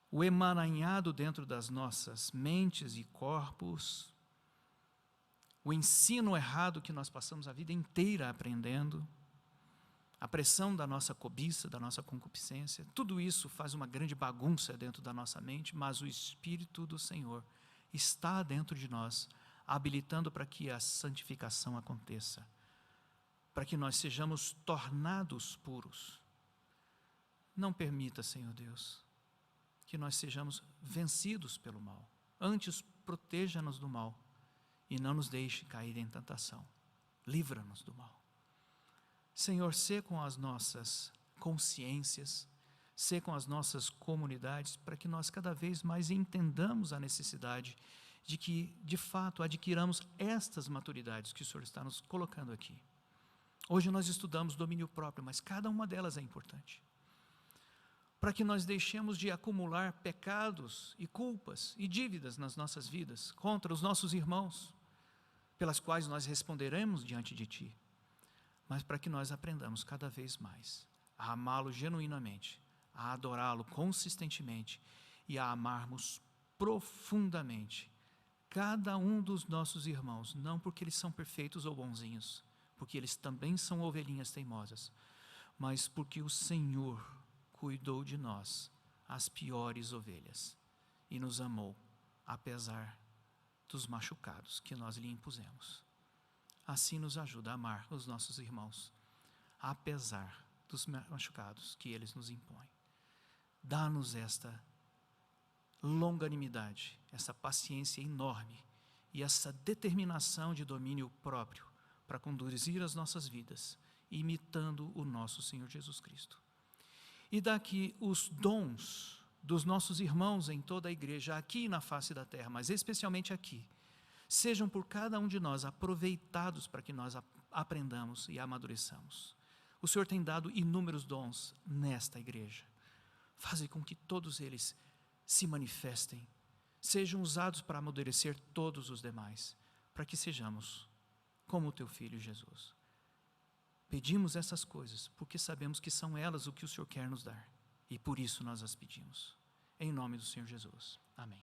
O emaranhado dentro das nossas mentes e corpos, o ensino errado que nós passamos a vida inteira aprendendo, a pressão da nossa cobiça, da nossa concupiscência, tudo isso faz uma grande bagunça dentro da nossa mente, mas o Espírito do Senhor está dentro de nós, habilitando para que a santificação aconteça, para que nós sejamos tornados puros. Não permita, Senhor Deus, que nós sejamos vencidos pelo mal. Antes, proteja-nos do mal e não nos deixe cair em tentação. Livra-nos do mal. Senhor, sê com as nossas consciências, sê com as nossas comunidades, para que nós cada vez mais entendamos a necessidade de que, de fato, adquiramos estas maturidades que o Senhor está nos colocando aqui. Hoje nós estudamos domínio próprio, mas cada uma delas é importante. Para que nós deixemos de acumular pecados e culpas e dívidas nas nossas vidas contra os nossos irmãos, pelas quais nós responderemos diante de Ti, mas para que nós aprendamos cada vez mais a amá-lo genuinamente, a adorá-lo consistentemente e a amarmos profundamente cada um dos nossos irmãos, não porque eles são perfeitos ou bonzinhos, porque eles também são ovelhinhas teimosas, mas porque o Senhor cuidou de nós, as piores ovelhas, e nos amou, apesar dos machucados que nós lhe impusemos. Assim nos ajuda a amar os nossos irmãos, apesar dos machucados que eles nos impõem. Dá-nos esta longanimidade, essa paciência enorme e essa determinação de domínio próprio para conduzir as nossas vidas, imitando o nosso Senhor Jesus Cristo. E daqui os dons dos nossos irmãos em toda a igreja, aqui na face da terra, mas especialmente aqui, sejam por cada um de nós aproveitados para que nós aprendamos e amadureçamos. O Senhor tem dado inúmeros dons nesta igreja. Faze com que todos eles se manifestem, sejam usados para amadurecer todos os demais, para que sejamos como o Teu Filho Jesus. Pedimos essas coisas, porque sabemos que são elas o que o Senhor quer nos dar, e por isso nós as pedimos. Em nome do Senhor Jesus. Amém.